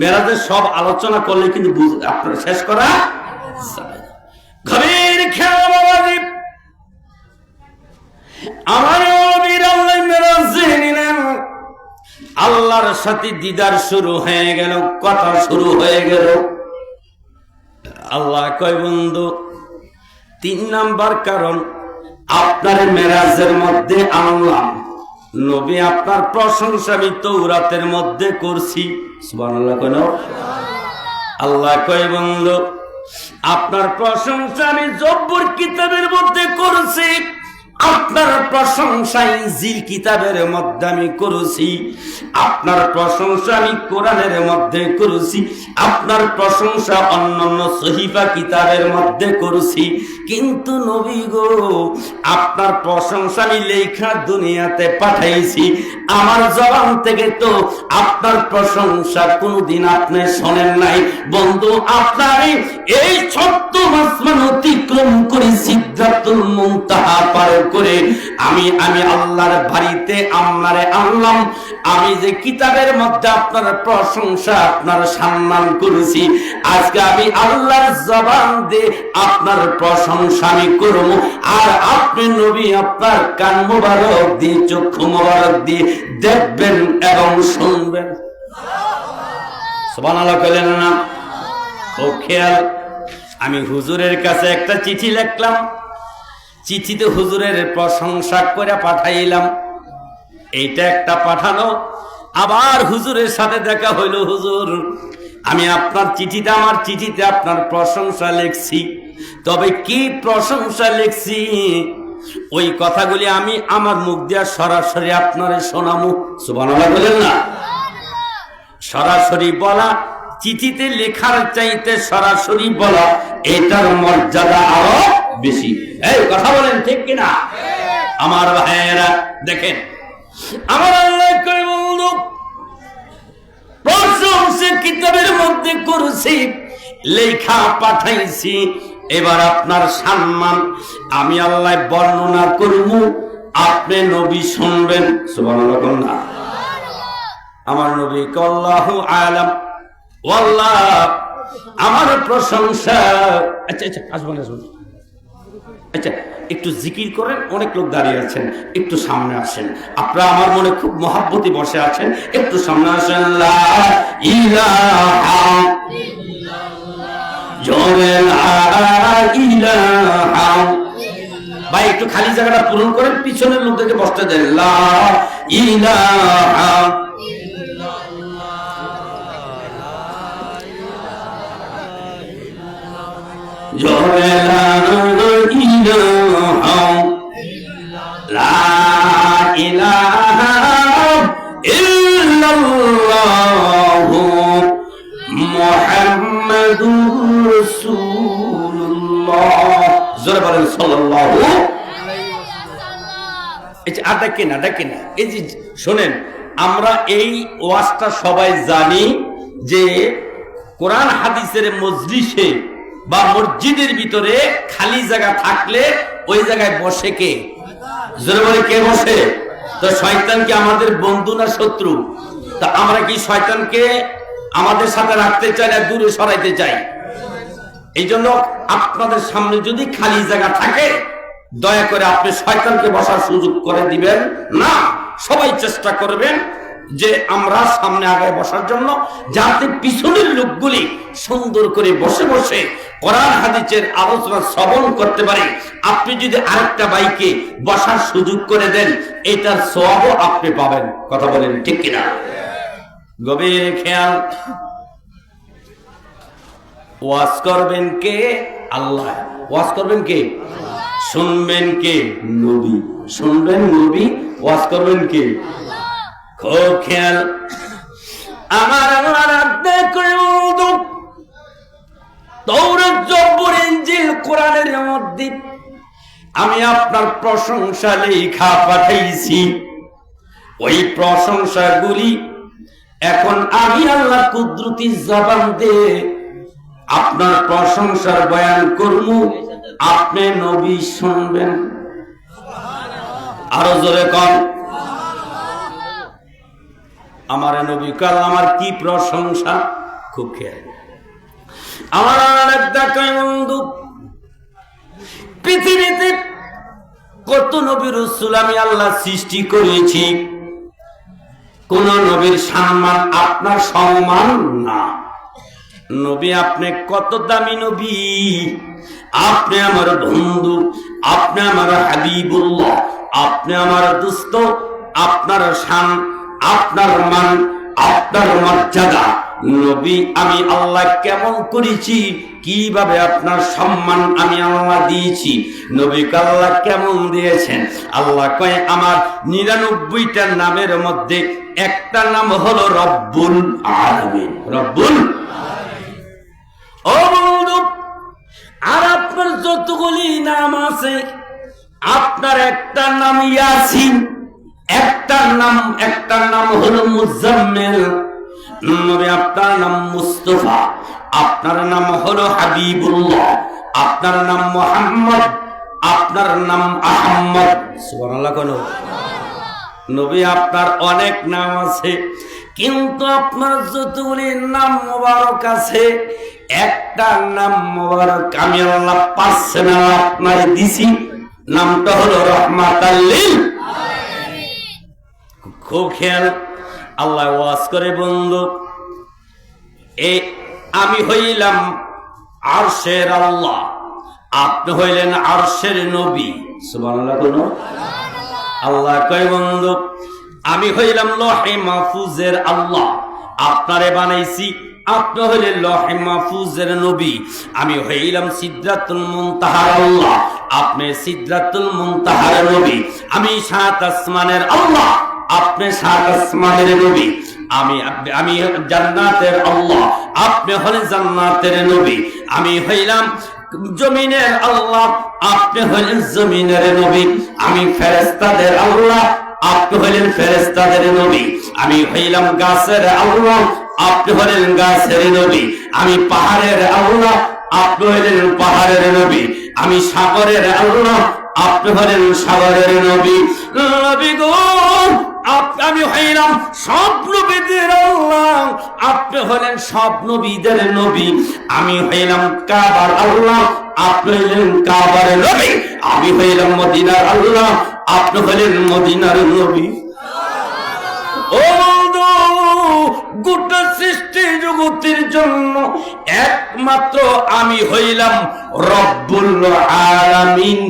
মেরাজের সব আলোচনা করলে কিন্তু আপনার শেষ করা যাবে না। গভীর খেয়াল বাবাজি, আমার নবীর আল্লাহ মেরাজে নিলেন, আল্লাহর সাথে দিদার শুরু হয়ে গেল, কথা শুরু হয়ে গেল। আল্লাহ কয় বন্ধু, 3 নাম্বার কারণ, আপনার মেরাজের মধ্যে আনলাম নবী, আপনার প্রশংসা আমি তাওরাতের মধ্যে করছি। সুবহানাল্লাহ কেন? আল্লাহ কয় বন্ধু, আপনার প্রশংসা আমি জব্বুর কিতাবের মধ্যে করছি, আপনার প্রশংসা ইনজিল কিতাবের মধ্যে আমি করেছি, আপনার প্রশংসা আমি কোরআনের মধ্যে করেছি, আপনার প্রশংসা অন্যান্য সহিফা কিতাবের মধ্যে করেছি। কিন্তু নবী গো, আপনার প্রশংসা আমি লেখা দুনিয়াতে পাঠাইছি, আমার জবান থেকে তো আপনার প্রশংসা কোনদিন আপনি শোনেন নাই। বন্ধু, আপনার এই ছোট্ট আসমান অতিক্রম করে সিদরাতুল মুনতাহা পার করে আমি আল্লাহর বাড়িতে আপনারে আনলাম। আমি যে কিতাবের মধ্যে আপনার প্রশংসা, আপনার সম্মান করেছি, আজকে আমি আল্লাহর জবান দিয়ে আপনার প্রশংসা আমি করব। আর আপনি নবী আপনার কান মোবারক দিয়ে, চক্ষু মোবারক দিয়ে দেখবেন এবং শুনবেন। সুবহানাল্লাহ কইলেন না? খুব খেয়াল। আমি হুজুরের কাছে একটা চিঠি লিখলাম, চিঠিতে হুজুরের প্রশংসা করে পাঠাইলাম। এইটা একটা পাঠানো। আবার হুজুরের সাথে দেখা হইল, হুজুর আমি আপনার চিঠিতে, আমার চিঠিতে আপনার প্রশংসা লিখছি, তবে কি প্রশংসা লিখছি ওই কথাগুলি আমি আমার মুখ দিয়ে সরাসরি আপনারে শোনামু। সুবহানাল্লাহ বলেন না? সরাসরি বলা, চিঠিতে লেখার চাইতে সরাসরি বলা, এটার মর্যাদা আরো বেশি। এই কথা বলেন ঠিক কিনা? আমার ভাইয়েরা দেখেন, আমার আল্লাহ কয় বন্ধু, প্রশংসা কিতাবের মধ্যে করেছি, লেখা পাঠাইছি, এবার আপনার সম্মান আমি আল্লাহ বর্ণনা করব, আপনি নবী শুনবেন। সুবহানাল্লাহ না? আমার নবী আল্লাহু আলাম, আল্লাহ আমার প্রশংসা। আচ্ছা আচ্ছা, আসবেন আসবেন। আচ্ছা, একটু জিকির করেন, অনেক লোক দাঁড়িয়ে আছেন, একটু সামনে আসেন। আপনারা আমার মনে খুব মহাব্বতে বসে আছেন, একটু সামনে আসেন। লা ইলাহা জোরে লা ইলাহা। ভাই একটু খালি জায়গাটা পূরণ করেন, পিছনের লোকদেরকে বসতে দেন। লা ইলাহা জোরে লা ইলাহা লা ইলাহা ইল্লাল্লাহু মুহাম্মাদুর রাসূলুল্লাহ। জোরে বলেন সাল্লাল্লাহু আলাইহি ওয়াসাল্লাম। এই যে ডাকেন না, ডাকেন না। এই যে শোনেন, আমরা এই ওয়াজটা সবাই জানি যে কোরআন হাদিসের মজলিসে বা মসজিদের ভিতরে খালি জায়গা থাকলে ওই জায়গায় বসে কে? জোরে বলে কে বসে? তো শয়তান কি আমাদের বন্ধু না শত্রু? তা আমরা কি শয়তানকে আমাদের সাথে রাখতে চাই না দূরে সরাইতে চাই? এই জন্য আপনাদের সামনে যদি খালি জায়গা থাকে, দয়া করে আপনি শয়তানকে বসার সুযোগ করে দিবেন না। সবাই চেষ্টা করবেন যে আমরা সামনে আগায় বসার জন্য, যাতে পিছনের লোকগুলি সুন্দর করে বসে বসে কোরআন হাদিসের আলোচনা শ্রবণ করতে পারে। আপনি যদি আরেকটা ভাইকে বসার সুযোগ করে দেন, এটার সওয়াবও আপনি পাবেন। কথা বলেন ঠিক কিনা? গভীর খেয়াল। ওয়াজ করবেন কে? আল্লাহ। ওয়াজ করবেন কে? শুনবেন কে? নবী। শুনবেন নবী, ওয়াজ করবেন কে? খুব খেয়াল। আমার তাওরাত, জবুর, ইনজিল, কোরআনের মধ্যে আমি আপনার প্রশংসা লেখা পাঠাইছি। ওই প্রশংসাগুলি এখন আমি আল্লাহ কুদরতি জবান দিয়ে আপনার প্রশংসার বয়ান করব, আপনি নবী শুনবেন। আরো জোরে কন। আমার নবী কাল আমার কি প্রশংসা। খুব খেয়াল। আমার বন্ধু, পৃথিবীতে কত নবী রাসূল আমি আল্লাহ সৃষ্টি করেছি, কোন নবীর সম্মান আপনার সম্মান না। নবী আপনি কত দামি নবী, আপনি আমার বন্ধু, আপনি আমার হাবিবুল্লাহ, আপনি আমার দোস্ত। আপনার শান, আপনার মান, আপনার মর্যাদা নবী আমি আল্লাহ কেমন করেছি, কিভাবে আপনার সম্মান আমি আল্লাহ দিয়েছি, নবীকে আল্লাহ কেমন দিয়েছেন। আল্লাহ কয় আমার 99টা নামের মধ্যে একটা নাম হলো রব্বুল আলামিন। রব্বুল আলামিন। ও বন্ধু, আর আপনার যতগুলি নাম আছে, আপনার একটা নাম ইয়াসিন, একটা নাম হলো মুজাম্মিল, নবী আপনার নাম মুস্তাফা, আপনার নাম হলো হাবিবুল্লাহ, আপনার নাম মুহাম্মদ, আপনার নাম আহমদ। সুবহানাল্লাহ। কোন নবী আপনার অনেক নাম আছে, কিন্তু আপনার যতগুলি নাম মোবারক আছে, একটা নাম মোবারক আমি আল্লাহ পার্সোনাল আপনারে দিছি, নামটা হলো রাহমাতাল লিল আলামিন। খুব খেয়াল। আল্লাহ ওয়াজ করে বন্ধু, এই আমি হইলাম আরশের আল্লাহ, আপনি হইলেন আরশের নবী। সুবহানাল্লাহ। কোন আল্লাহ কয় বন্ধু, আমি হইলাম লৌহে মাহফুজের আল্লাহ, আপনারে বানাইছি, আপনি হইলেন লৌহে মাহফুজের নবী। আমি হইলাম সিদরাতুল মুনতাহার আল্লাহ, আপনি সিদরাতুল মুনতাহার নবী। আমি সাত আসমানের আল্লাহ, আপনি সাত আসমানের নবী। আমি জান্নাতের আল্লাহ, আপনি হলেন জান্নাতের নবী। আমি হইলাম জমিনের আল্লাহ, আপনি হলেন জমিনের নবী। আমি ফেরেশতাদের আল্লাহ, আপনি হলেন ফেরেশতাদের নবী। আমি হইলাম গাছের আল্লাহ, আপনি হলেন গাছের নবী। আমি পাহাড়ের আল্লাহ, আপনি হলেন পাহাড়ের নবী। আমি সাগরের আল্লাহ, আপনি হলেন সাগরের নবী। নবী গো আমি হইলাম সব নবীদের আল্লাহ, আপনি হলেন সব নবীদের নবী। আমি হইলাম কাবার আল্লাহ, আপনি হইলেন কাবার নবী। আমি হইলাম মদিনার আল্লাহ, আপনি হলেন মদিনার নবী। ও বন্ধু, গোটা সৃষ্টি জগতের জন্য একমাত্র আমি হইলাম রব্বুল আলামিন,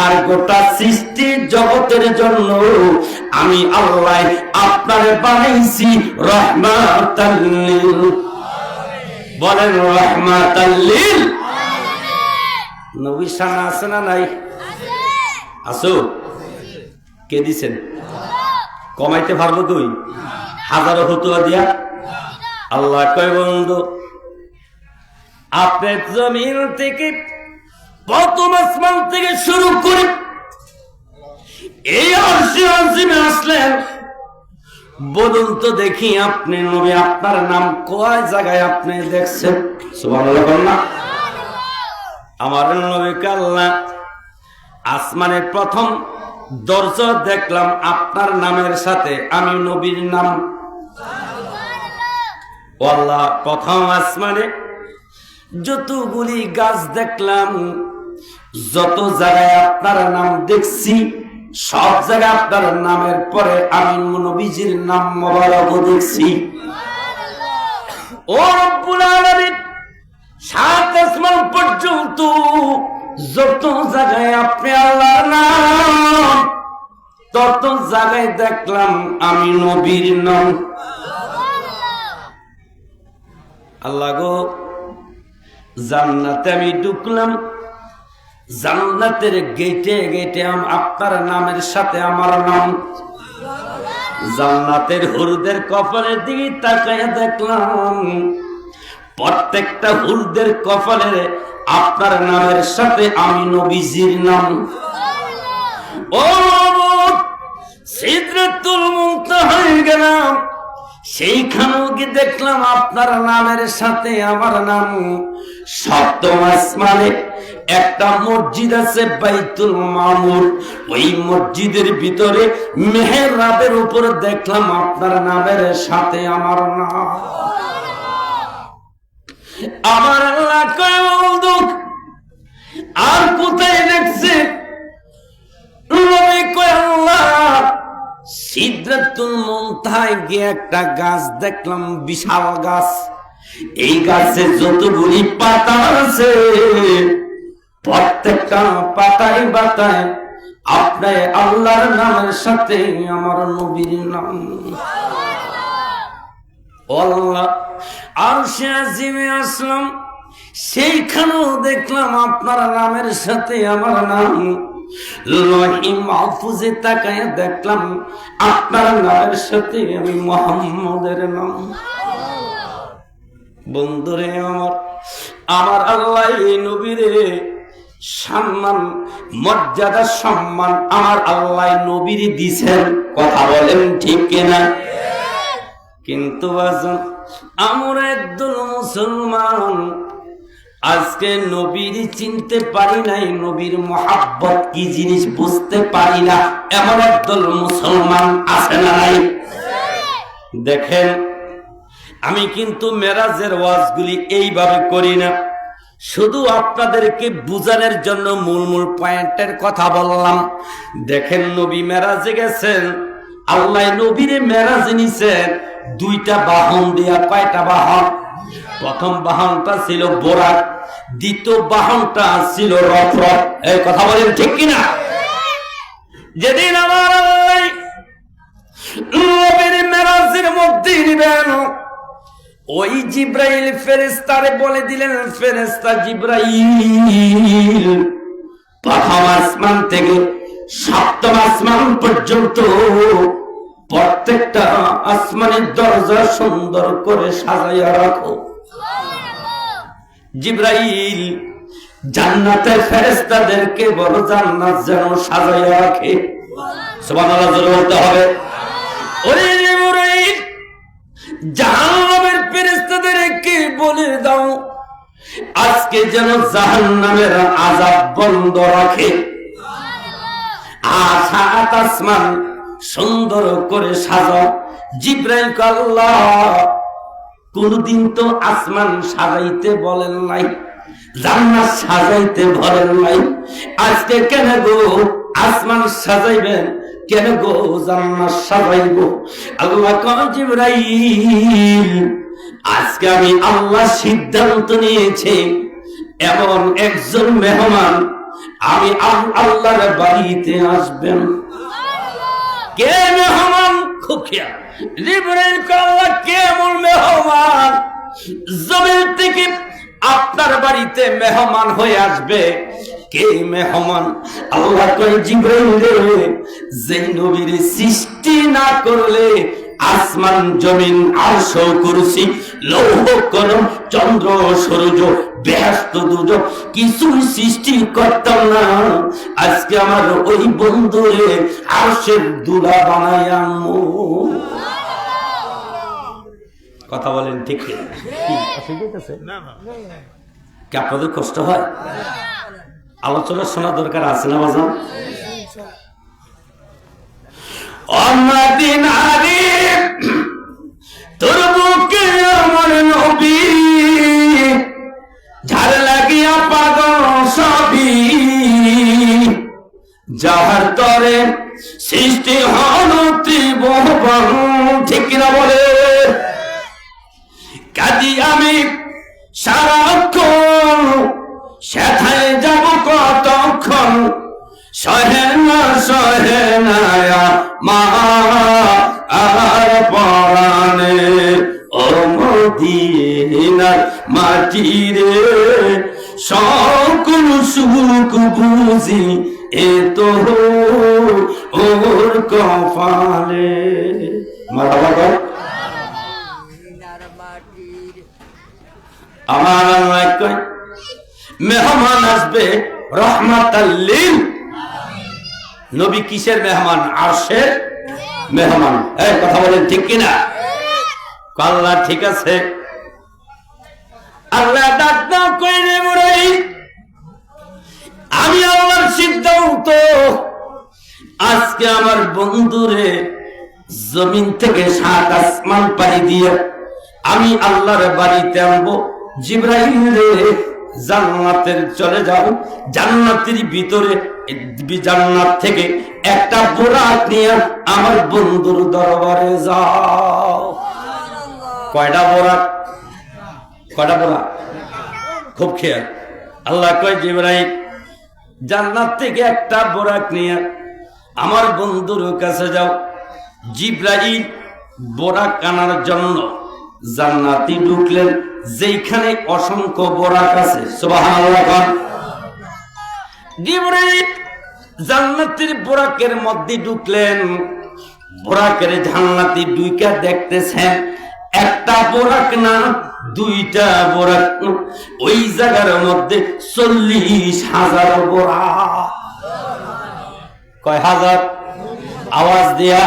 আর গোটা সৃষ্টি জগতের জন্য আমি আল্লাহ আপনারে বানাইছি রহমাতাল লিল। বলেন রহমাতাল লিল। নবী শান আছে না নাই? আসো। কে দিছেন? কমাইতে পারবো তুই? হাজারো ফতুয়া দিয়া। আল্লাহ কয় বন্ধু, আপনার জমিন থেকে প্রথম আসমান থেকে শুরু করে এই আরশে আজিমে আসলেন, বলুন তো দেখি আপনি নবী আপনার নাম কয় জায়গায় আপনি দেখছেন? সুবহানাল্লাহ বলনা। আমার নবীকে আল্লাহ আসমানের প্রথম দরজা দেখলাম আপনার নামের সাথে আমি নবীর নাম। আল্লাহ প্রথম আসমানে যতগুলি গাছ দেখলাম, যত জায়গায় আপনার নাম দেখছি, সব জায়গায় আপনার নামের পরে আমি নবীজির নাম মোবারক দেখছি। ও রব্বুল আলামিন, সাত আসমান পর্যন্ত যত জায়গায় আপনি আল্লাহর নাম, তত জায়গায় দেখলাম আমি নবীর নাম। আল্লাহ গো, জান্নাতে আমি ঢুকলাম, জান্নাতের গেটে গেটে আপনার নামের সাথে আমার নাম। জান্নাতের হুরদের কপালের দিকে তাকায় দেখলাম, প্রত্যেকটা হুরদের কপালের আপনার নামের সাথে আমি নবীজির নাম। ও সিদরাতুল মুনতাহা হয়ে গেলাম, সেইখানেও কি দেখলাম আপনার নামের সাথে আমার নাম। সপ্তম আসমানে একটা মসজিদ আছে বাইতুল মামুর, ওই মসজিদের ভিতরে মেহরাবের উপর দেখলাম আপনার নামের সাথে আমার নাম। আমার আল্লাহ কয় বন্ধু, আর কোথায় দেখছে? নবী কয় আল্লাহ সিদরাতুল মুনতাহায় গিয়ে একটা গাছ দেখলাম, বিশাল গাছ। এই গাছে যতগুলি পাতা আছে, প্রত্যেকটা পাতায় পাতায় আপনার আল্লাহর নামের সাথে আমার নবীর নাম। আল্লাহ আরশে আজিমে আসলাম, সেইখানেও দেখলাম আপনার নামের সাথে আমার নাম। লৌহে মাহফুজে তাকায় দেখলাম আপনার নামের সাথে আমি মুহাম্মদের নাম। বন্ধুরে আমার আল্লাহ এই নবীরে সম্মান, মর্যাদা, সম্মান আমার আল্লাহ নবীরে দিছেন। কথা বলেন ঠিক কিনা? কিন্তু আমরা একদল মুসলমান আজকে নবীর চিনতে পারি নাই, নবীর মহাব্বত কি জিনিস বুঝতে পারি না, এমন একদল মুসলমান আছে না নাই? দেখেন, আমি কিন্তু মেরাজের ওয়াজগুলি এইভাবে করি না, শুধু আপনাদেরকে বুঝানোর জন্য মূল মূল পয়েন্টের কথা বললাম। দেখেন, নবী মেরাজে গেছেন, আল্লাহ নবীরে মেরাজে নিছেন দুইটা বাহন দিয়া। কয়টা বাহন? প্রথম বাহনটা ছিল বোরাক, দ্বিতীয় বাহনটা ছিল রফরফ। এই কথা বলেন ঠিক কিনা? যেদিন আমার আল্লাহ নবীর মেরাজের মধ্যে নিবেন, ওই জিব্রাইল ফেরেশতারে বলে দিলেন, ফেরেশতা জিব্রাইল প্রথম আসমান থেকে সপ্তম আসমান পর্যন্ত প্রত্যেকটা আসমানের দরজা সুন্দর করে সাজাইয়া রাখো। জিব্রাইল জান্নাতের ফেরেশতাদেরকে বলো জান্নাত যেন সাজাইয়া রাখে। সুবহানাল্লাহ বলতে হবে। ওরে জিব্রাইল, জাহান্নামের ফেরেশতাদেরকে বলে দাও আজকে যেন জাহান্নামের আযাব বন্ধ রাখে। আর সাত আসমান সুন্দর করে সাজাও। জিবরাইল আল্লাহ কোনদিন তো আসমান সাজাইতে বলেন নাই, জান্নাত সাজাইতে বলেন নাই, আজকে কেন গো আসমান সাজাইবেন, কেন গো জান্নাত সাজাইব? আল্লাহ কয় জিবরাইল আজকে আমি আল্লাহ সিদ্ধান্ত নিয়েছি, এমন একজন মেহমান আমি আল্লাহর বাড়িতে আসবেন। কে মেহমান? খুব খেয়াল। জিবরাইল আল্লাহ কেমন মেহমান জমিন থেকে আপনার বাড়িতে মেহমান হয়ে আসবে? কে মেহমান? আল্লাহ কয় জিবরাইল রে, যে নবীর সৃষ্টি না করলে আসমান জমিন আরশ কুরসি লৌহ কলম চন্দ্র সূর্য বেহেশত দুজক কিছুই সৃষ্টি করতাম না, আজকে আমার ওই বন্ধুরে আরশের দুলা বানায় আনবো। কথা বলেন ঠিক কি? আপনাদের কষ্ট হয়? আলোচনা শোনা দরকার আছে না বাজান? অমদিনারি তোর বুকে আমার নবী, ঝাড় লাগিয়া পাগল সবই, যাহার তরে সৃষ্টি হল ত্রিভুবন। ঠিক না বলে? কাজী আমি সারাক্ষণ সেথায় যাব কতক্ষণ, সহে না মা আর পরাণে ও মদিনার মাটি রে, সকল সুখ বুঝি এ তো ওর কপালে। মারহাবা। আমার আল্লাহ কয় মেহমান আসবে রহমাতাল লিল। নবী কিসের মেহমান? আরশের মেহমান। এই কথা বলেন ঠিক কিনা? আল্লাহ ঠিক আছে। আল্লাহ ডাক দাও কইরে মুরাই, আমি আল্লাহর সিদ্ধান্ত আজকে আমার বন্ধুরে জমিন থেকে 7 আসমান পাড়ি দিয়ে আমি আল্লাহর বাড়িতে আনবো। জিবরাইল রে জান্নাতের চলে যাও, জান্নাতের ভিতরে জান্নাত থেকে একটা বোরাক নিয়ে আমার বন্ধুর দরবারে যাও। কয়টা বোরাক? কয়টা বোরাক? খুব খেয়াল। আল্লাহ কয় জিবরাইল জান্নাত থেকে একটা বোরাক নিয়ে আমার বন্ধুর কাছে যাও। জিবরাইল বোরাক আনার জন্য জান্নাতে ঢুকলেন, যেখানে অসংখ্য বোরাক আছে। সুবহানাল্লাহ। জিবরাইল জান্নাতের বোরাকের মধ্যে ঢুকলেন, বোরাকের জান্নাতে ঢুইকা দেখতেছেন একটা বোরাক না, 2টা বোরাক। ওই জায়গার মধ্যে 40,000 বোরাক। কয় হাজার? আওয়াজ দিয়া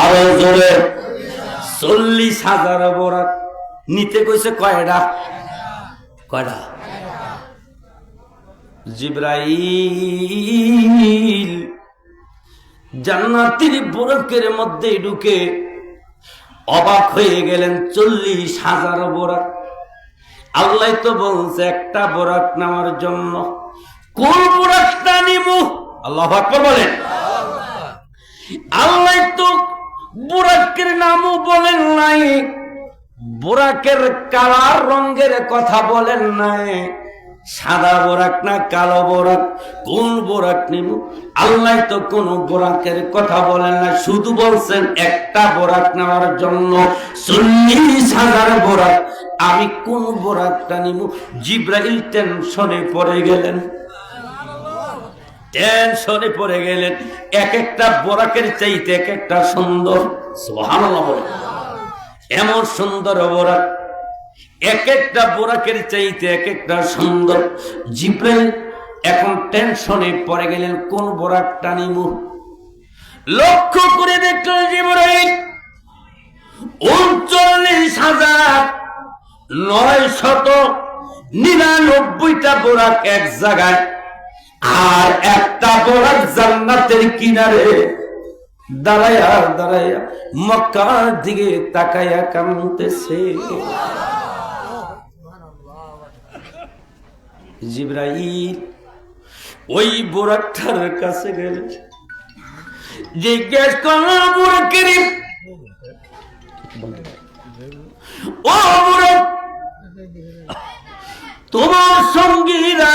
আরো জোরে। 40,000 বোরাক নিতে কইছে। কয়টা? কয়টা? জিবরাইল জান্নাতের বোরাকের মধ্যে ঢুকে অবাক হয়ে গেলেন। 40,000 বোরাক। আল্লাহ তো বলছে একটা বোরাক নেওয়ার জন্য। কোন বোরাকটা নিব? আল্লাহু আকবার বলেন। আল্লাহ তো বোরাকের নামও বলেন নাই, বোরাকের কালার রঙের কথা বলেন নাই, সাদা বোরাক না কালো বোরাক, কোন বোরাক নিব? আল্লাহ তো কোন বোরাকের কথা বলেন না, শুধু বলছেন একটা বোরাক নেওয়ার জন্য 40,000 বোরাক। আমি কোন বোরাকটা নিব? জিবরাইল টেনশনে পড়ে গেলেন, টেনশনে পড়ে গেলেন। এক একটা বোরাকের চাইতে এক একটা সুন্দর। সুবহানাল্লাহ। এমন সুন্দর বোরাক, এক একটা বোরাকের চাইতে এক একটা সুন্দর। জিবরাইল এখন টেনশনে পড়ে গেলেন, কোন বোরাকটা নিব? লক্ষ্য করে দেখলেন জিবরাইল 39,999টা বোরাক এক জায়গায়, আর একটা বোরাক জান্নাতের কিনারে। দাঁড়াইয়া দাঁড়াইয়া মক্কার দিকে তাকাইয়া কাঁদতেছে। জিবরাইল ওই বুরাকটার কাছে গেল, জিজ্ঞেস করল, বুরাকের ও বুরাক, তোমার সঙ্গীরা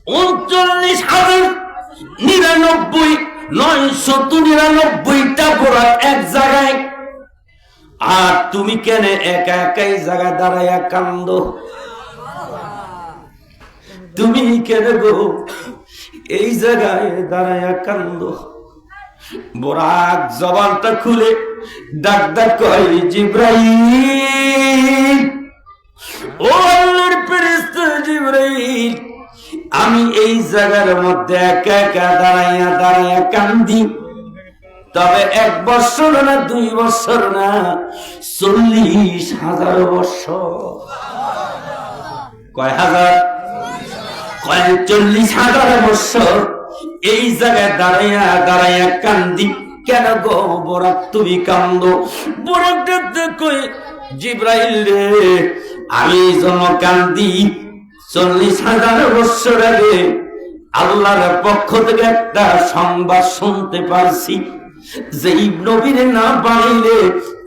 39,999টা বুরাক এক জায়গায়, আর তুমি কেন একা একাই জায়গায় দাঁড়াইয়া কান্দো? তুমি কেন গো এই জায়গায় দাঁড়াইয়া কান্দো? বুরাক জবানটা খুলে ডাক ডাক কয়, জিবরাইল, ও আল্লাহর ফেরেশতা জিবরাইল, আমি এই জায়গার মধ্যে একা একা দাঁড়াইয়া দাঁড়াইয়া কান্দি, তবে 1 বছর না 2 বছর না, 40,000 বছর। কয় হাজার? কয় 40,000 বছর এই জায়গায় দাঁড়াইয়া দাঁড়াইয়া কান্দি। কেন গো বুরাক তুমি কান্দো? বুরাক কই, জিবরাইল রে, আমি জন্য কান্দি 40,000 বছর আগে আল্লাহর পক্ষ থেকে একটা সংবাদ শুনতে পারছি, যে নবীর না বানাইলে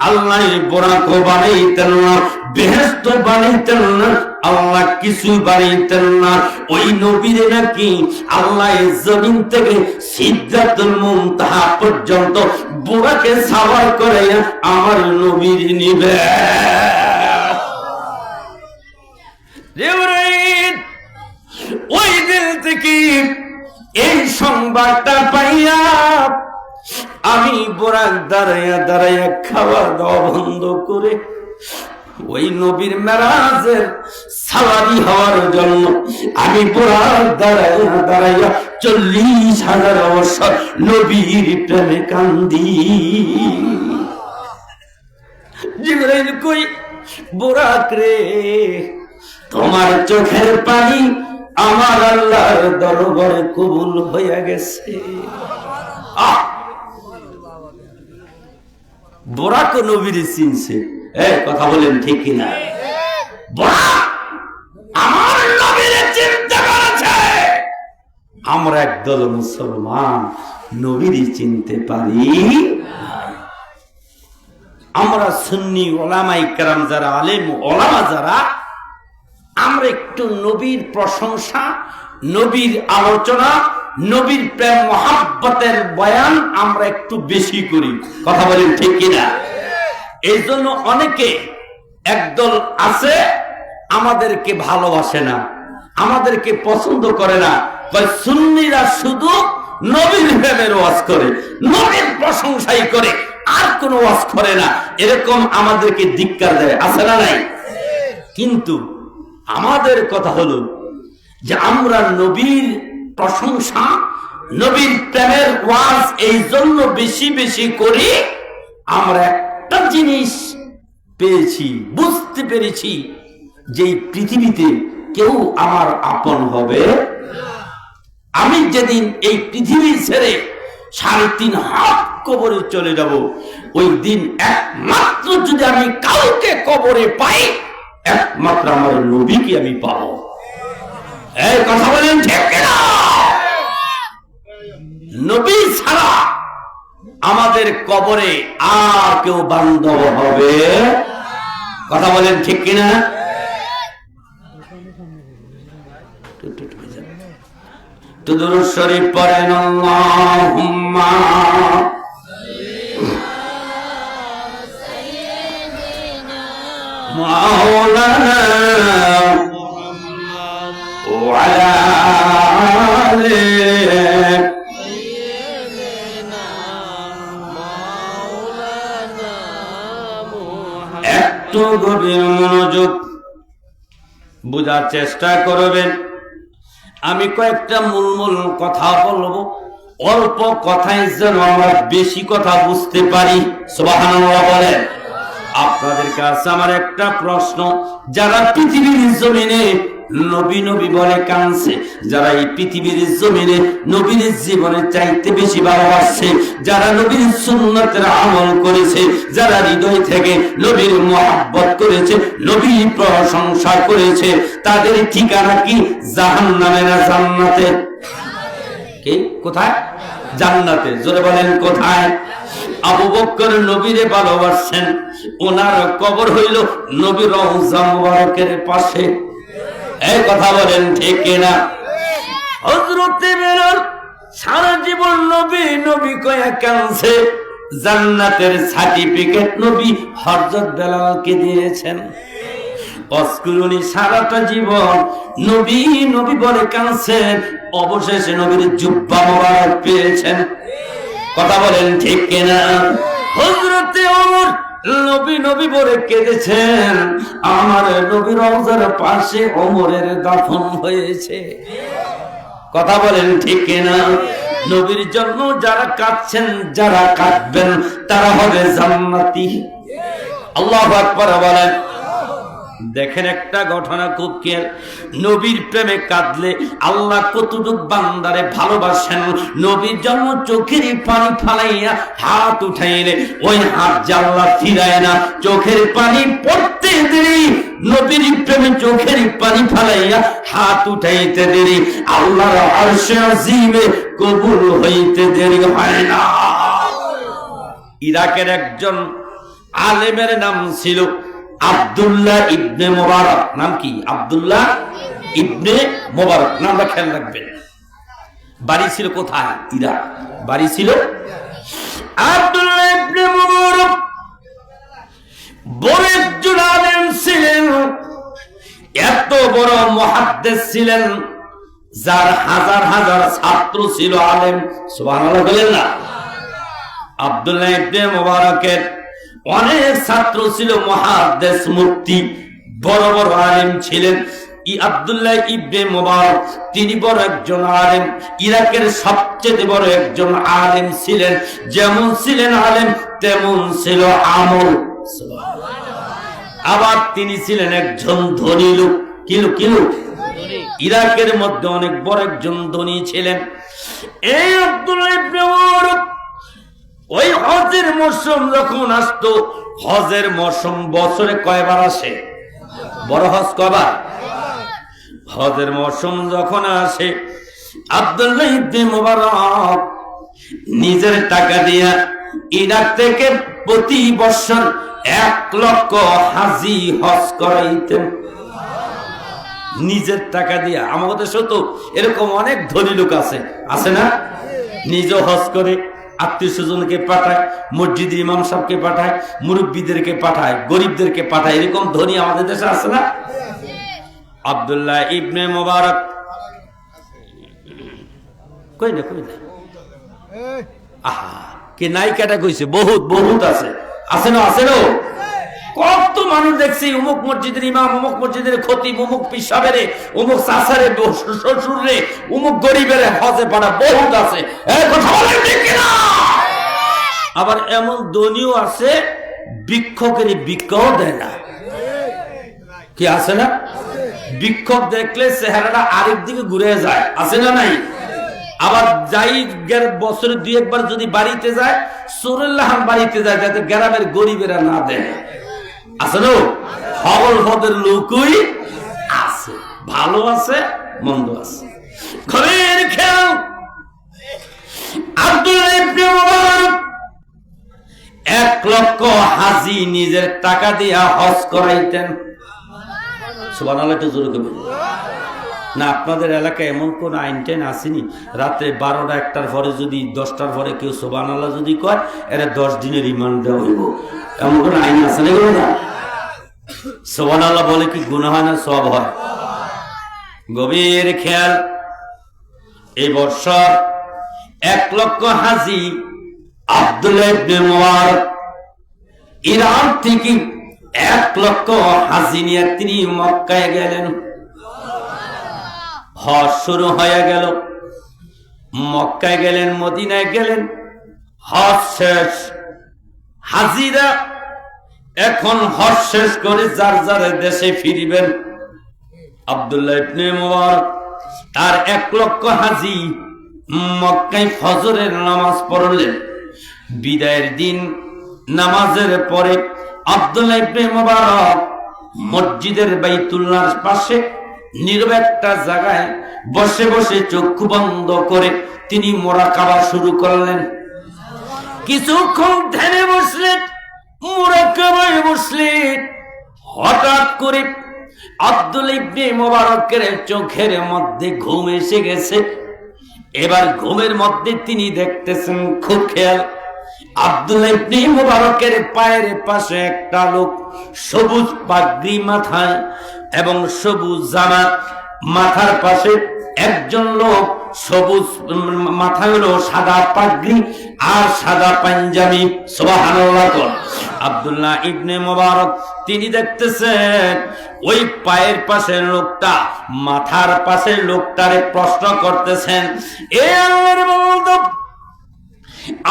আল্লাহ বুরাকও বানাইতেন না, বেহেশত বানাইতেন না, আল্লাহ কিছু বানাইতেন না। ওই নবীর নাকি আল্লাহ জমিন থেকে সিদরাতুল মুনতাহা পর্যন্ত বুরাকে সাওয়ার করে আমার নবীর নিবে। ওই দিন থেকে এই সংবাদটা পাইয়া আমি বুরাক দাঁড়াইয়া দাঁড়াইয়া খাওয়া দাওয়া বন্ধ করে ওই নবীর মেরাজের সাওয়ারি হওয়ার জন্য আমি বুরাক দাঁড়াইয়া দাঁড়াইয়া 40,000 বছর নবীর প্রেমে কান্দি। জিবরাইল কই, বুরাক রে, তোমার চোখের পানি আমার আল্লাহর দরবারে কবুল হইয়া গেছে। বুরাক নবীর চিনছে, কথা বলেন ঠিক কিনা? বুরাক আমার নবীর চিনতে পেরেছে। আমরা একদল মুসলমান নবীর চিনতে পারি। আমরা সুন্নি ওলামায়ে কেরাম যারা, আলেম ওলামা যারা, আমরা একটু নবীর প্রশংসা, নবীর আলোচনা, নবীর প্রেম মহাব্বতের বয়ান আমরা একটু বেশি করি। কথা বলেন ঠিক কিনা? এই জন্য অনেকে একদল আছে আমাদেরকে ভালোবাসে না, আমাদেরকে পছন্দ করে না। সুন্নিরা শুধু নবীর প্রেমের ওয়াজ করে, নবীর প্রশংসাই করে, আর কোনো ওয়াজ করে না, এরকম আমাদেরকে ধিক্কার দেয়। আছে না নাই? কিন্তু আমাদের কথা হলো যে আমরা নবীর প্রশংসা, নবীর প্রেমের ওয়াজ এই জন্য বেশি বেশি করি, আমরা একটা জিনিস পেয়েছি, বুঝতে পেরেছি যে পৃথিবীতে কেউ আমার আপন হবে। আমি যেদিন এই পৃথিবী ছেড়ে 3.5 হাত কবরে চলে যাব, ওই দিন একমাত্র যদি আমি কাউকে কবরে পাই, একমাত্র আমার নবীকে আমি পাবো। এই কথা বলেন ঠিক কিনা? নবী ছাড়া আমাদের কবরে আর কেউ বান্ধব হবে? কথা বলেন ঠিক কিনা? দুরূদ শরীফ পড়েন, আল্লাহুম্মা মাওলানা ওয়া আলা আলি একটু গভীর মনোযোগ বোঝার চেষ্টা করবেন। আমি কয়েকটা মূল কথা বলবো, অল্প কথায় যেন আমরা বেশি কথা বুঝতে পারি। সুবহানাল্লাহ বলেন। আপনাদের কাছে আমার একটা প্রশ্ন, যারা পৃথিবীর জমিনে নবী নবী বলে কাঁদছে। যারা এই পৃথিবীর জমিনে নবীর জীবনে চাইতে বেশি ভালোবাসছে, যারা নবীর সুন্নতের আমল করেছে, যারা হৃদয় থেকে নবীর মহব্বত করেছে, নবীর প্রশংসা করেছে, তাদের ঠিকানা কি? জাহান্নামে না জান্নাতে? কি কোথায়? জান্নাতে। জোরে বলেন কোথায়? আবু বকর নবীরে ভালোবাসছেন, ওনার কবর হইল নবীর রওজা মুবারকের পাশে। এই কথা বলেন ঠিক কিনা? হযরত বেলাল সারা জীবন নবী নবী কয়ে কাঁদছে, জান্নাতের সার্টিফিকেট নবী হযরত বেলালকে দিয়েছেন। অস্কুরুনি সারাটা জীবন নবী নবী বলে কাঁদছেন, অবশেষে নবীর জুব্বা মোবারক পেয়েছেন। কথা বলেন ঠিক কিনা? হযরতে ওমর নবী নবী বলে কেঁদেছেন, আমার নবীর রওজার পাশে ওমরের দাফন হয়েছে। কথা বলেন ঠিক কিনা? নবীর জন্য যারা কাঁদছেন, যারা কাঁদবেন, তারা হবে জান্নাতি। আল্লাহু আকবার বলেন। দেখেন একটা ঘটনা খুব খেয়াল, নবীর প্রেমে কাঁদলে আল্লাহ কতটুক বান্দারে ভালোবাসেন। নবীর জন্য চোখের পানি ফালাইয়া হাত উঠাইলে ওই হাত যে আল্লাহ ফিরায় না, চোখের পানি পড়তে দেরি, নবীর প্রেমে চোখের পানি ফালাইয়া হাত উঠাইতে দেরি, আল্লাহর আরশে আজিমে কবুল হইতে দেরি হয় না। ইরাকের একজন আলেমের নাম ছিল আব্দুল্লাহ ইবনে মুবারক। নাম কি? আব্দুল্লাহ ইবনে মুবারক। নামটা খেয়াল রাখবেন। বাড়ি ছিল কোথায়? ইরাক। বাড়ি ছিল আব্দুল্লাহ ইবনে মুবারক বড় একজন আলেম ছিলেন, এত বড় মুহাদ্দিস ছিলেন, যার হাজার হাজার ছাত্র ছিল আলেম। সুবহানাল্লাহ বলেন না? আব্দুল্লাহ ইবনে মুবারকের অনেক ছাত্র ছিল, মুহাদ্দিস, মুফতি, বড় বড় আলেম ছিলেন। আব্দুল্লাহ ইবনে মুবারক তিনি বড় একজন আলেম, ইরাকের সবচেয়ে বড় একজন আলেম ছিলেন। যেমন ছিলেন আলেম, তেমন ছিল আমল। আবার তিনি ছিলেন একজন ধনী লোক। কি লোক? ইরাকের মধ্যে অনেক বড় একজন ধনী ছিলেন। এই আব্দুল্লাহ ইবনে মুবারক ওই হজের মৌসুম যখন আসতো, হজের মৌসুম বছরে কয়বার আসে? বড় হজ কয়বার? হজের মৌসুম যখন আসে, আব্দুল্লাহ ইবনে মুবারক নিজের টাকা দিয়া ইরাক থেকে প্রতি বছর 1 লক্ষ হাজি হজ করাইতেন। নিজের টাকা দিয়া। আমাদের দেশে তো এরকম অনেক ধনী লোক আছে, আছে না? নিজে হজ করে, আত্মীয় স্বজনকে পাঠায়, মসজিদের ইমাম সাহেবকে পাঠায়, মুরব্বীদেরকে পাঠায়, গরিবদেরকে পাঠায়, এরকম ধনী আমাদের দেশে আছে না? আব্দুল্লাহ ইবনে মুবারক কই না আহা কে নাই কাটা কইছে, বহুত বহুত আছে, আছে না? আছে না? কত মানুষ দেখছি, অমুক মসজিদের ইমাম, অমুক মসজিদের খতিব, অমুক পীর সাহেবের, অমুক চাচারে, শ্বশুরে, অমুক গরিবের হজে পাঠা বহুত আছে। কথা বলেন ঠিক কিনা? আবার এমন ধনীও আছে ভিক্ষকের ভিক্ষাও দেয় না। কি আছে না? ভিক্ষক দেখলে চেহারাটা আরেক দিকে ঘুরে যায়, আছে না নাই? আবার যাই বছরে 2-1 বার যদি বাড়িতে যায়, সুরুল্লাহান বাড়িতে যায়, যাতে গ্রামের গরিবেরা না দেয়। আছে না? হবল হদের লোকই আছে, ভালো আছে, মন্দ আছে। ঘরের খেয়াল, আব্দুল্লাহ ইবনে মুবারক 1 লক্ষ হাজি নিজের টাকা দিয়া হজ করাইতেন। সুবহানাল্লাহ, একটু জোরে বলুন না। আপনাদের এলাকায় এমন কোন আইন টাইন আসেনি? রাতে 12টা 1টার পরে যদি 10টার পরে কেউ সুবহানাল্লাহ যদি কয়, এরা 10 দিনের রিমান্ড দেওয়া হইব, এমন কোন আইন আছে না? সুবহানাল্লাহ বলে কি গুনাহ হয় না সওয়াব হয়? গভীর খেয়াল, এই বছর 1 লক্ষ হাজি আব্দুল্লাহ ইবনে মুবারক ইরান থেকে 1 লক্ষ হাজি নিয়ে তিনি মক্কায় গেলেন। হজ শুরু হয়ে গেল, মক্কায় গেলেন, মদিনায় গেলেন, হজ শেষ। হাজিরা এখন হজ শেষ করে যার যার দেশে ফিরবেন। আব্দুল্লাহ ইবনে মুবারক আর 1 লক্ষ হাজী মক্কায় ফজরের নামাজ পড়লেন। বিদায়ের দিন নামাজের পরে আব্দুল্লাহ ইবনে মুবারক মসজিদের বাইতুল্লাহর পাশে নীরব একটা জায়গায় বসে বসে চোখ বন্ধ করে তিনি মুরাকাবা শুরু করলেন। কিছুক্ষণ ধ্যানে বসলেন, মুরাকাবায় বসলেন। হঠাৎ করে আব্দুল্লাহ ইবনে মুবারকের চোখের মধ্যে ঘুম এসে গেছে। এবার ঘুমের মধ্যে তিনি দেখতেছেন, খুব খেয়াল, আব্দুল্লাহ ইবনে মুবারকের পায়ের পাশে একটা লোক সবুজ পাগড়ি মাথায় এবং সবুজ জামা, মাথার পাশে একজন লোক সবুজ মাথায় হলো সাদা পাগড়ি আর সাদা পাঞ্জাবি। সুবহানাল্লাহ। আব্দুল্লাহ ইবনে মুবারক তিনি দেখতেছেন ওই পায়ের পাশের লোকটা মাথার পাশের লোকটারে প্রশ্ন করতেছেন, এ আল্লাহর বান্দা,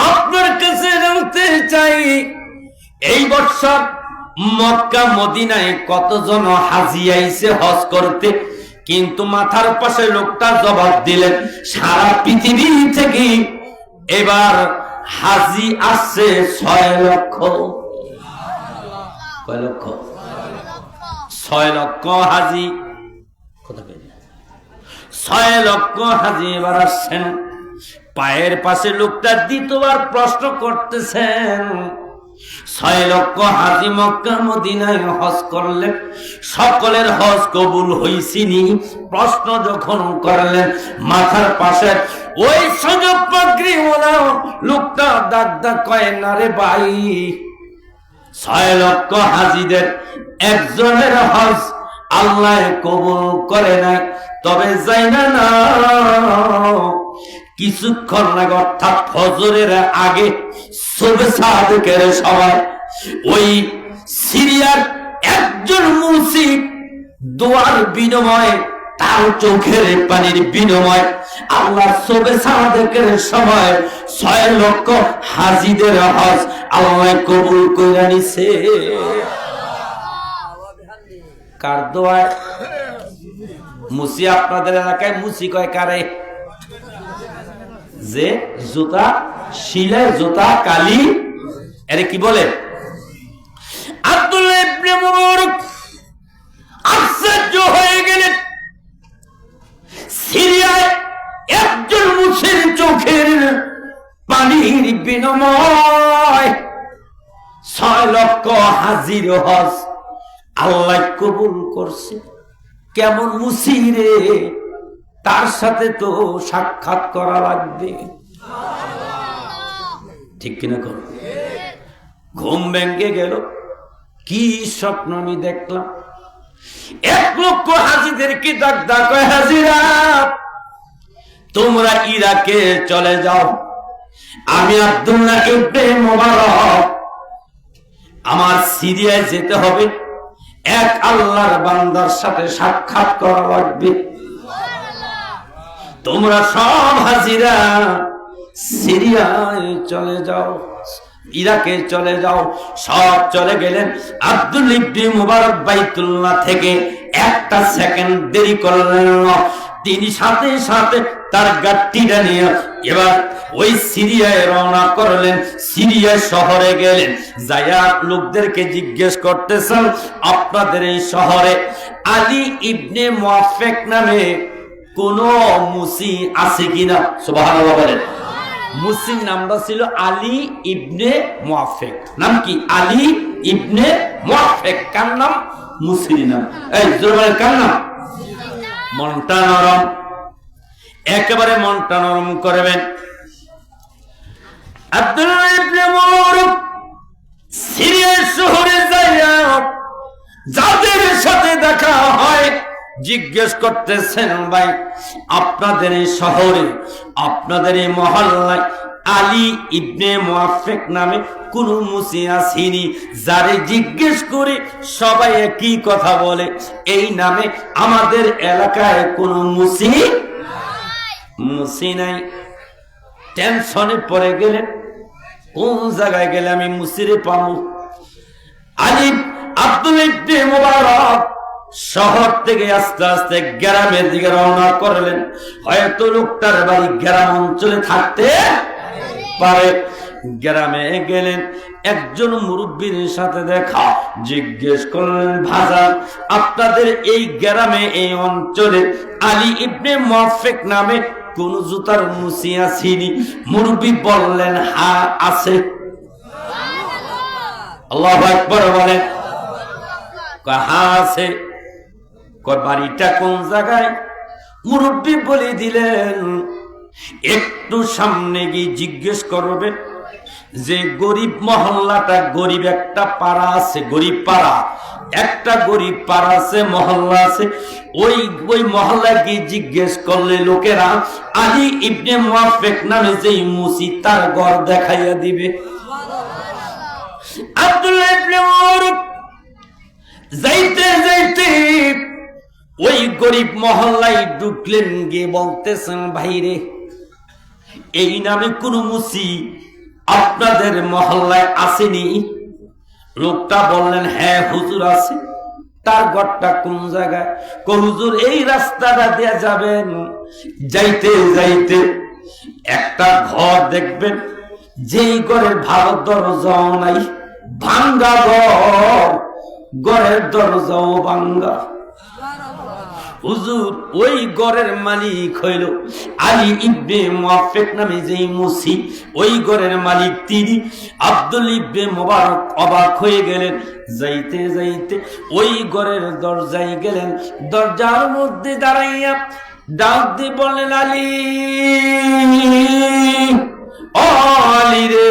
আপনার কাছে জানতে চাই এই বছর মক্কা মদিনায় কতজন হাজী আইছে হজ করতে? কিন্তু মাথার পাশে লোকটা জবাব দিলেন, সারা পৃথিবী থেকে এবার হাজী আসছে 6 লক্ষ। কয় লক্ষ? 6 লক্ষ হাজী। 6 লক্ষ হাজী এবার আসছেন। পায়ের পাশে লোকটা দ্বিতীয়বার প্রশ্ন করতেছেন, 6 লক্ষ হাজী মক্কা মদিনায় হজ করলেন, সকলের হজ কবুল হইছিনি? প্রশ্ন যখন করলেন, মাথার পাশে ওই সজব পাগড়িওয়ালা লোকটা ডাক ডাক কয়, না রে ভাই, 6 লক্ষ হাজীদের একজনের হজ আল্লাহ কবুল করে নাই। তবে যাই না কিছুক্ষণ আগে অর্থাৎ ফজরের আগে সুবহ সাদিকের সময় ওই সিরিয়ার একজন মুসিব দোয়ার বিনিময়ে, তার চোখের পানির বিনিময়ে আল্লাহ সুবহ সাদিকের সময় 6 লক্ষ হাজীদের হজ আল্লাহ কবুল করে নিছে। কার দোয়ায়? মুসি। আপনাদের এলাকায় মুসি কয় কারে? যে জুতা শিলে জুতা কালি, এর কি বলে? আব্দুল্লাহ ইবনে মুবারক আশ্চর্য হয়ে গেলেন। সিরিয়ায় একজন মুসির চোখের পানির বিনিময় 6 লক্ষ হাজীর হজ আল্লাহ কবুল করছে। কেমন মুসিরে, তার সাথে তো সাক্ষাৎ করা লাগবে, ঠিক কিনা? কর ঘুম ভেঙে গেল, কি স্বপ্ন আমি দেখলাম। 1 লক্ষ হাজীদেরকে ডাক ডাক, হাজীরা তোমরা ইরাকে চলে যাও, আমি আব্দুল্লাহ ইবনে মুবারক আমার সিরিয়ায় যেতে হবে, এক আল্লাহর বান্দার সাথে সাক্ষাৎ করা লাগবে। তোমরা সব হাজীরা সিরিয়ায় চলে যাও, ইরাকে চলে যাও। সব চলে গেলেন। আব্দুল্লাহ ইবনে মুবারক বাইতুল্লাহ থেকে একটা সেকেন্ড দেরি করলেন না। তিনি সাথে সাথে তার গাড়িটা নিয়ে এবার ওই সিরিয়ায় রওনা করলেন। সিরিয়া শহরে গেলেন, যায়া লোকদেরকে জিজ্ঞেস করতেছেন, আপনাদের এই শহরে আলী ইবনে মুআফফিক নামে কোন মুসি আছে কিনা? সুবহানাল্লাহ বলেন। মুসির নামটা ছিল আলী ইবনে মুআফফিক। নাম কি? আলী ইবনে মুআফফিক। কার নাম? মুসির নাম। এই জোরে বলেন, কার নাম? মনটা নরম, একেবারে মনটা নরম করবেন। আব্দুল্লাহ ইবনে মুবারক সিরিয়া শহরে যাইয়া যাদের সাথে দেখা হয় জিজ্ঞেস করতেছেন, ভাই আপনাদের এই শহরে, আপনাদের এই মহল্লায় আলী ইবনে মুআফফিক নামে কোন মুসি আসেনি? যারে জিজ্ঞেস করে সবাই একই কথা বলে, এই নামে আমাদের এলাকায় কোন মুসি নাই। টেনশনে পড়ে গেলেন, কোন জায়গায় গেলে আমি মুসিরে পাবো? আলী আব্দুল্লাহ ইবনে মুবারক শহর থেকে আস্তে আস্তে গ্রামের দিকে রওনা করলেন। হয়তো লোকটার বাড়ি গ্রাম অঞ্চলে থাকতে পারে। গ্রামে গেলেন, একজন মুরব্বীর সাথে দেখা, জিজ্ঞেস করলেন, ভাইজান আপনাদের এই গ্রামে এই অঞ্চলে আলী ইবনে মুওয়াফিক নামে কোন জুতার মুসি আসেনি? মুরব্বী বললেন, হ্যাঁ আছে। আল্লাহু আকবার বলেন। হ্যাঁ আছে। বাড়িটা কোন জায়গায়? মুরব্বী বলে দিলেন, একটু সামনে গিয়ে জিজ্ঞেস করবেন যে গরিব মহল্লাটা, গরিব একটা পাড়া আছে, গরিব পাড়া, একটা গরিব পাড়া আছে, মহল্লা আছে, ওই মহল্লায় গিয়ে জিজ্ঞেস করলে লোকেরা আলী ইবনে মুওয়াফিক নামে যে মুসি তার ঘর দেখাইয়া দিবে। আব্দুল্লাহ ইবনে মুবারক যাইতে যাইতে ওই গরিব মহল্লায় ঢুকলেন, গিয়ে বলতেছেন, ভাইরে এই নামে কোন মুসি আপনাদের মহল্লায় আসেনি? লোকটা বললেন, হ্যাঁ হুজুর আছে। তার ঘরটা কোন জায়গায়? হুজুর এই রাস্তাটা দিয়ে যাবেন, যাইতে যাইতে একটা ঘর দেখবেন, যেই ঘরের ভালো দরজাও নাই, ভাঙ্গা ঘর, ঘরের দরজাও ভাঙ্গা। হুজুর ওই ঘরের মালিক হইল আলী ইবনে মুওয়াফিক নামে যেই মুসি, ওই ঘরের মালিক তিনি। আব্দুল ইবনে মুবারক অবাক হয়ে গেলেন। যাইতে যাইতে ওই ঘরের দরজায় গেলেন, দরজার মধ্যে দাঁড়াইয়া ডাক দিয়ে বললেন, আলী, ও আলী রে,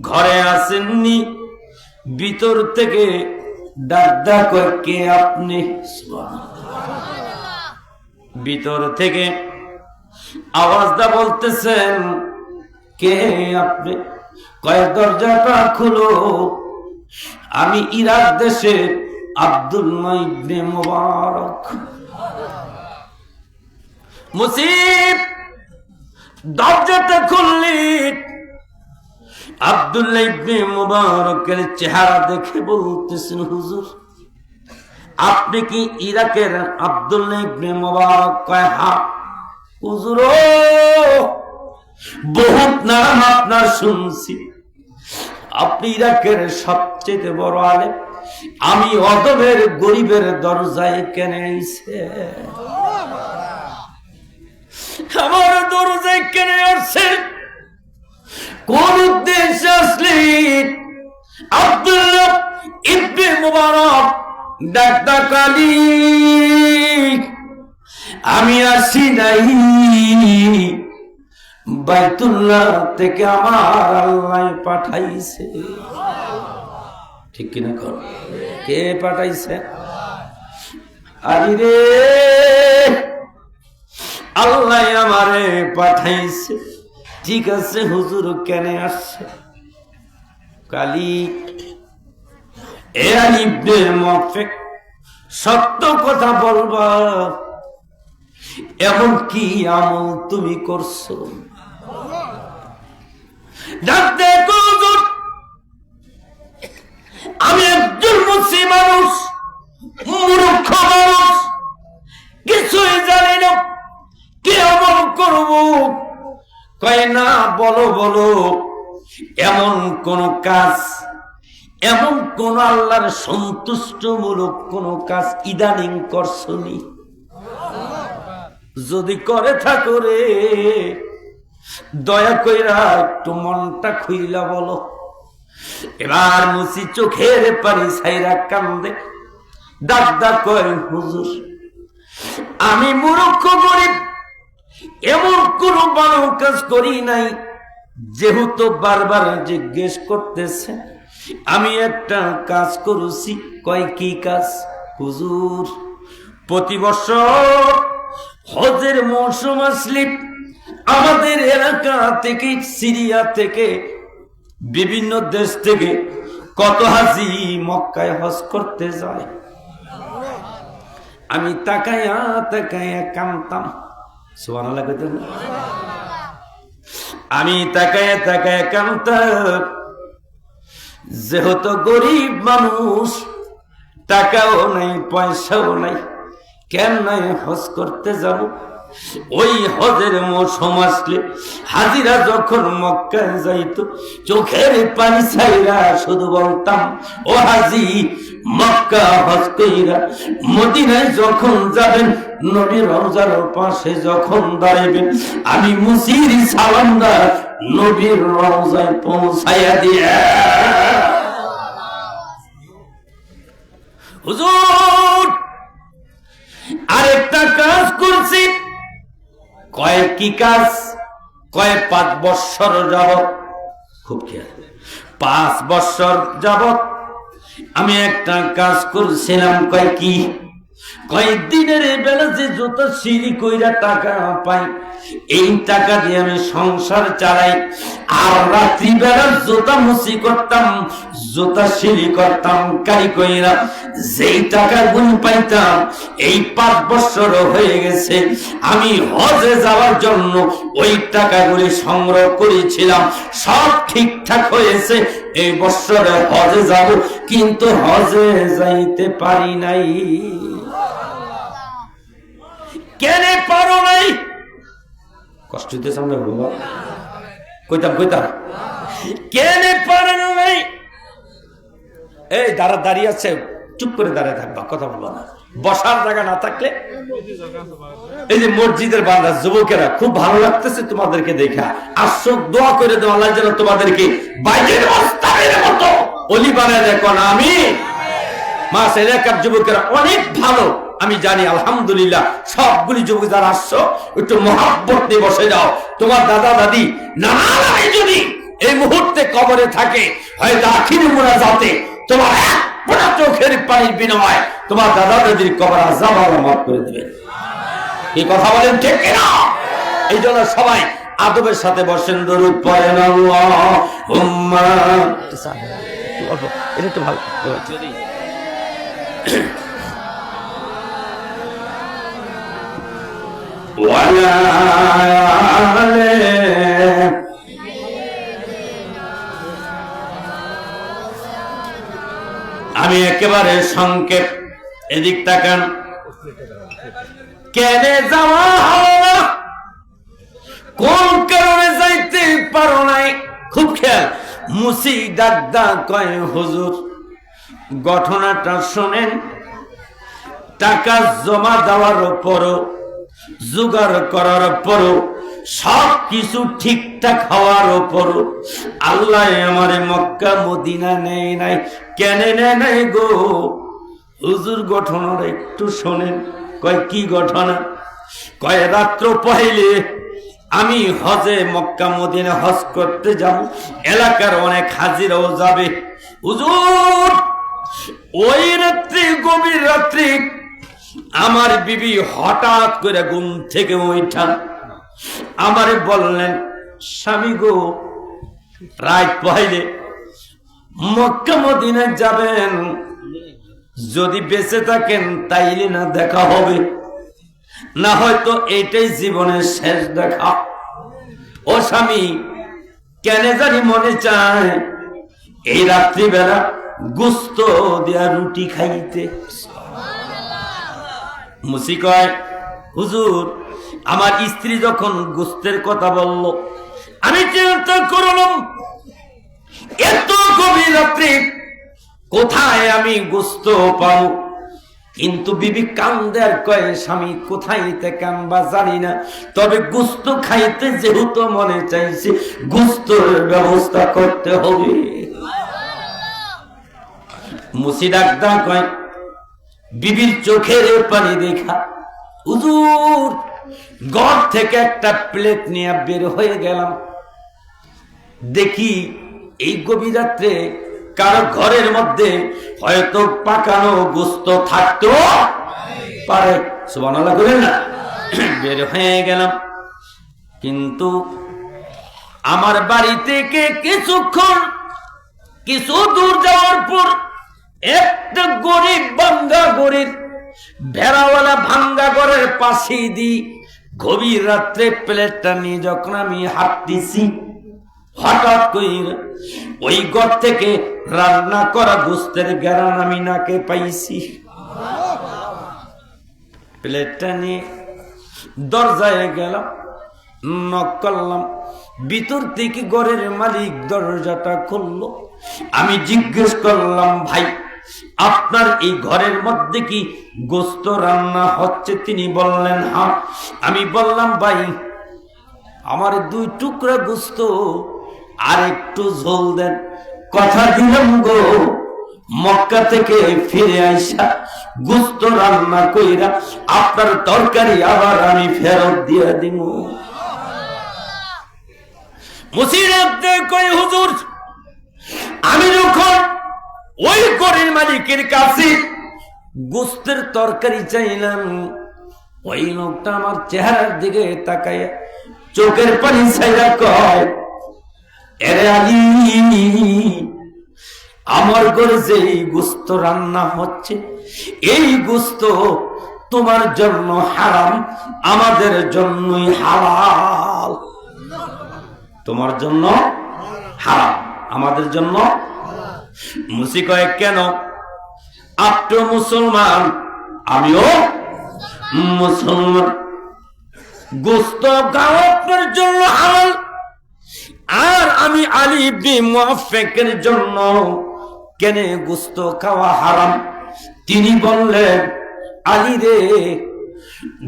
ঘরে আসেননি? ভিতর থেকে ডাক করে, কে আপনি? ভিতর থেকে আওয়াজটা বলতেছেন, কে আপনি? কয় দরজাটা খুলো, আমি ইরাক দেশের আব্দুল্লাহ ইবনে মুবারক। মুসিব দরজাটা খুললি, আব্দুল্লাহ ইবনে মুবারকের চেহারা দেখে বলতেছেন, হুজুর আপনি কি ইরাকের আব্দুল্লাহ ইবনে মুবারক? কয় হ্যাঁ। হুজুর বহুত নাম আপনার শুনছি, আপনি ইরাকের সবচেয়ে বড় আলেম, আমি অদমের গরিবের দরজায় কেন আইছে? আমার দরজায় কেন আসছে? কোন উদ্দেশ্যে আসলেন? আব্দুল্লাহ ইবনে মুবারক ডাক, আলী আমি আসি নাই, বাইতুল্লাহ থেকে আমার আল্লাহ পাঠাইছে। ঠিক কিনা কর? কে পাঠাইছে? আলী রে, আল্লাহ আমারে পাঠাইছে। ঠিক আছে হুজুর, কেন আসছে? কালী এ আলী ইবনে মুওয়াফিক, সত্য কথা বলবা, এমন কি আমল তুমি করছো? আমি একজন মুসলিম মানুষ, মূর্খ মানুষ, কিছুই জানি না, কি আমল করবো? কয় না, বলো বলো, এমন কোন কাজ, এমন কোন আল্লাহর সন্তুষ্টমূলক কোন কাজ ইদানিং করছনি? যদি করে থাকো রে, দয়া কইরা একটু মনটা খুইলা বলো। এবার মুসি চোখের পানি ছাইরা কান্দে, ডাক কয়, হুজুর আমি মূর্খ গরিব, এমন কোন ভালো কাজ করি নাই। যেহেতু বারবার জিজ্ঞেস করতেছে, আমি একটা কাজ করেছি। কয় কি কাজ? হুজুর প্রতি বছর হজের মৌসুম আসলে আমাদের এলাকা থেকে, সিরিয়া থেকে, বিভিন্ন দেশ থেকে কত হাজি মক্কায় হজ করতে যায়। আমি তাকায়া তাকায়া কামতাম। সুবহানাল্লাহ কইতেন না? আমি তাকায়া তাকায়া কামতাম। যেহেতু গরিব মানুষ, টাকাও নাই, পয়সাও নাই, কেমনে হজ করতে যাব? ওই হজের মৌসুম আসলে হাজিরা যখন মক্কায় যাইত, চোখের পানি ছাইরা শুধু বলতাম, ও হাজি, মক্কা হজ কইরা মদিনায় যখন যাবেন, নবীর রওজার পাশে যখন দাঁড়াবেন, আমি মুসির সালামদা নবীর রওজায় পৌঁছাইয়া দিয়া, হুজুর আরেকটা কাজ করছি। কয় কি কাজ? কয় 5 বৎসর যাবত, খুব খেয়াল, 5 বৎসর যাবত আমি একটা কাজ করছিলাম। কয় কি? কয় দিনের বেলা যে জুতা সিঁড়ি কইরা টাকা পাই, এই টাকা দিয়ে আমি সংসার চালাই, আর রাত্রি বেলা জুতা মুসি করতাম, জুতা সিঁড়ি করতাম কারি কইরা, যেই টাকা গুণ পাইতাম, এই 5 বছর হয়ে গেছে আমি হজে যাওয়ার জন্য ওই টাকাগুলি সংগ্রহ করেছিলাম, সব ঠিকঠাক হয়েছে। এই বছরে হজে যাব, কিন্তু হজে যাইতে পারি নাই। কেন পারো নাই? কষ্ট হইতেছে আমরা বাবা, কইতাম কেন পারো নাই? এই দাঁড়িয়ে আছে, চুপ করে দাঁড়িয়ে থাকবা, কথা বলবা না। বসার জায়গা না থাকলে, এই যে মসজিদের বান্দা যুবকেরা, খুব ভালো লাগতেছে তোমাদেরকে দেখা, আসো দোয়া করে দেওয়া, আল্লাহ যেন তোমাদেরকে বাইরের ওস্তাদের মতো অলি বানায় দেখো না। আমি মাস এলাকার যুবকেরা অনেক ভালো, আমি জানি, আলহামদুলিল্লাহ। সবগুলি যুবক যারা আসছো, একটু মহাব্বত নিয়ে বসে যাও। তোমার দাদা দাদি নানা নানি যদি এই মুহূর্তে কবরে থাকে, হয়তো আখিরি মুনাজাতে তোমার এক ফোঁটা চোখের পানির বিনিময়ে তোমার দাদা দাদির কবর আযাব আল্লাহ মাফ করে দেবেন। এই কথা বলেন ঠিক কিনা? এই জন্য সবাই আদবের সাথে বসেন, দরুদ পড়েন। আল্লাহুম্মা, এটা একটু ভালো আমি একেবারে সংক্ষেপ, এদিক তাকান। কেন যাওয়া হলো না? কোন কারণে যাইতে পারো নাই? খুব খেয়াল। মুসি ডাকদা কয়, হুজুর ঘটনাটা শোনেন। টাকা জমা দেওয়ার পরও, জোগাড় করার পরও, সব কিছু ঠিকঠাক হওয়ার পরও আল্লাহ আমারে মক্কা মদিনা নেয় নাই। কেন নেয় নাই গো হুজুর? ঘটনাটা একটু শোনেন। কয় কি ঘটনা? কয় রাত্র পহেলে আমি হজে মক্কা মদিনা হজ করতে যাব, এলাকার অনেক হাজিরাও যাবে। হুজুর ওই রাত্রি, গভীর রাত্রি, আমার বিবি হঠাৎ করে ঘুম থেকে উঠান, আমারে বললেন, স্বামী গো, রাত পহেলে মক্কা মদিনা যাবেন, যদি বেঁচে থাকেন তাইলে না দেখা হবে, না হয়তো এটাই জীবনের শেষ দেখা। ও স্বামী, কেন জানি মনে চায় এই রাত্রিবেলা গোস্ত দেয়া রুটি খাইতে। মুসি কয়, হুজুর আমার স্ত্রী যখন গোস্তের কথা বলল, আমি চিন্তা করলাম এত গভীর রাত্রি কোথায় আমি গোস্ত পাবো। কিন্তু বিবি কান্দে আর কয়, স্বামী কোথাইতে কানবা জানি না, তবে গোস্ত খাইতে যেহেতু মনে চাইছে, গোস্তের ব্যবস্থা করতে হবে। মুসি ডাকদা কয়, বিবির চোখের পানি দেখা হুজুর ঘর থেকে একটা প্লেট নিয়ে বের হয়ে গেলাম। দেখি এই গভীর রাত্রে কারো ঘরের মধ্যে হয়তো পাকানো গোস্ত থাকতো পারে, সুবহানাল্লাহ বলেন না। বের হয়ে গেলাম, কিন্তু আমার বাড়ি থেকে কিছু দূর যাওয়ার পর একটা গরিব ভাঙ্গা গরিব ভেড়াওয়ালা ভাঙ্গা ঘরের পাশে দি গভীর রাত্রে প্লেটটা নিয়ে যখন আমি হাঁটতেছি, হঠাৎ কইরা ওই ঘর থেকে রান্না করা গোস্তের ঘ্রাণ আমি নাকে পাইছি। প্লেটটা নিয়ে দরজায় গেলাম, নক করলাম, ভিতর থেকে ঘরের মালিক দরজাটা খুললো। আমি জিজ্ঞেস করলাম, ভাই আপনার এই ঘরের মধ্যে কি গোস্ত রান্না হচ্ছে? তিনি বললেন হ্যাঁ। আমি বললাম, ভাই আমার 2 টুকরা গোস্ত আর একটু ঝোল দেন। কথা দিলাম গো, মক্কা থেকে ফিরে আইসা গোস্ত রান্না কইরা আপনার তরকারি আবার আমি ফেরত দিয়ে দিব। মুসিরত কই হুজুর, আমি যখন ওই ঘরের মালিকের কাছে গোস্তের তরকারি চাইলাম, ওই লোকটা আমার চেহারার দিকে তাকায় চোখের পানি ছাইরা কয়, এরে আলী, আমার ঘরে যে গোস্ত রান্না হচ্ছে এই গোস্ত তোমার জন্য হারাম, আমাদের জন্যই হালাল। তোমার জন্য হারাম, আমাদের জন্য। মুসি কয় কেন? আপনি মুসলমান, আমিও মুসলমান, গোস্ত খাওয়া আপনার জন্য হালাল, আর আমি আলী ইবনে মুআফফাকের জন্য কেন গোস্ত খাওয়া হারাম? তিনি বললেন, আলী রে,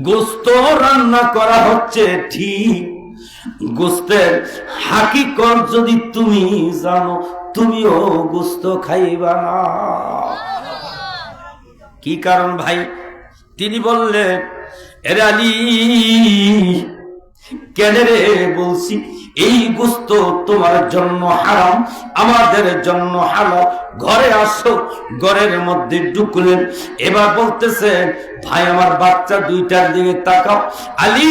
গোস্ত রান্না করা হচ্ছে ঠিক, গোস্তের হাকিকত যদি তুমি জানো তুমিও গোস্ত খাইবা না। কি কারণ ভাই? তিনি বললেন, এরে আলী, কেন রে বলছি, এই গোস্ত তোমার জন্য হারাম, আমাদের জন্য হালাল। ঘরে আসো। ঘরের মধ্যে ঢুকলেন, এবার বলতেছেন, ভাই আমার বাচ্চা 2টার দিকে তাকাও। আলী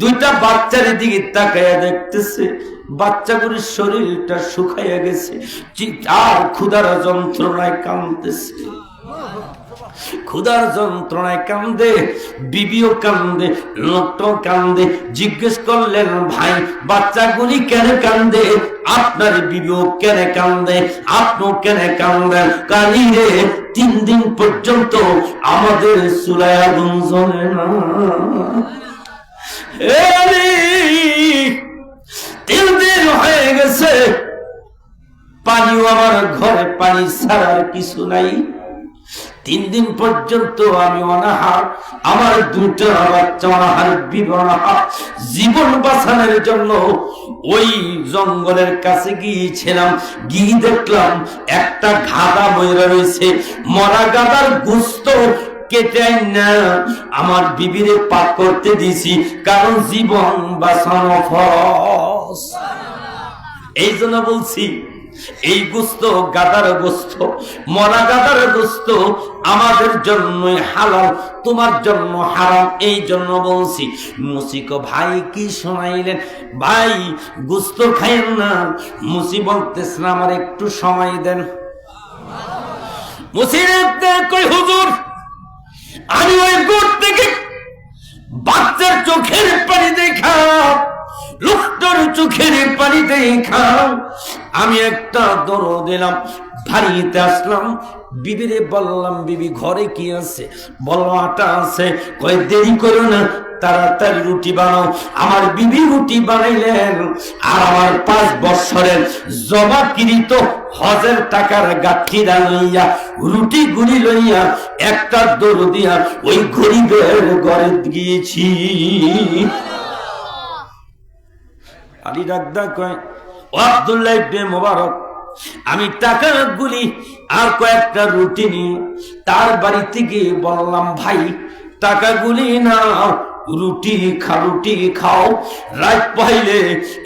2টা বাচ্চার দিকে তাকাইয়া দেখতেছে বাচ্চাগুলির শরীরটা শুকাইয়া গেছে, আর ক্ষুধার যন্ত্রণায় কাঁদতেছে। ক্ষুধার যন্ত্রণায় কান্দে, বিবিও কান্দে, লোকটাও কান্দে। জিজ্ঞেস করলেন, ভাই বাচ্চাগুলি কেন কান্দে? আপনার বিবিও কেন কান্দে? আপনিও কেন কান্দেন? কালি রে, 3 দিন পর্যন্ত আমাদের চুলায় আগুন জ্বলে না। 3 দিন হয়ে গেছে, পানিও আমার ঘরে পানি ছাড়ার কিছু নাই। 3 দিন পর্যন্ত আমি অনাহার, আমার 2টা বাচ্চা অনাহার, বিবনাহার। জীবন বাঁচানোর জন্য ওই জঙ্গলের কাছে গিয়েছিলাম, গিয়ে দেখলাম একটা গাধা মরে রয়েছে। মরা গাধার গোস্ত কেটে না আমার বিবিরে পাক করতে দিছি, কারণ জীবন বাঁচানো ফরজ। এই জন্য বলছি, এই গোস্ত গাদার গোস্ত, মরা গাদার গোস্ত আমাদের জন্য হালাল, তোমার জন্য হারাম। এই জন্য বলছি। মুসিক ভাই কি শোনাইলেন? ভাই গোস্ত খাইেন না। মুসি বলতেছেন, আমার একটু সময় দেন। মুসির কই হুজুর, আমি ওই গোট থেকে বাচ্চার চোখের পানি দেখা, লোকটার চোখের পানি দেখা আমি একটা দৌড় দিলাম, বাড়িতে আসলাম। বিবিরে বললাম, বিবি ঘরে কি আছে? বললো আটা আছে। কয় দেরি করো না, তাড়াতাড়ি রুটি বানাও। আমার বিবি রুটি বানাইলেন, আর আমার 5 বছরের জমাকৃত হজের টাকার গাঠিরা লইয়া, রুটি গুলি লইয়া একটা দৌড় দিয়া ওই গরিবের ঘরে গিয়েছি। আলী ডাকদা কয়, ও আব্দুল্লাহ ইবনে মুবারক, আমি টাকাগুলি আর কয়েকটা রুটি নিয়ে তার বাড়িতে গিয়ে বললাম, ভাই টাকাগুলি নাও, রুটি খাও, রাত পাইলে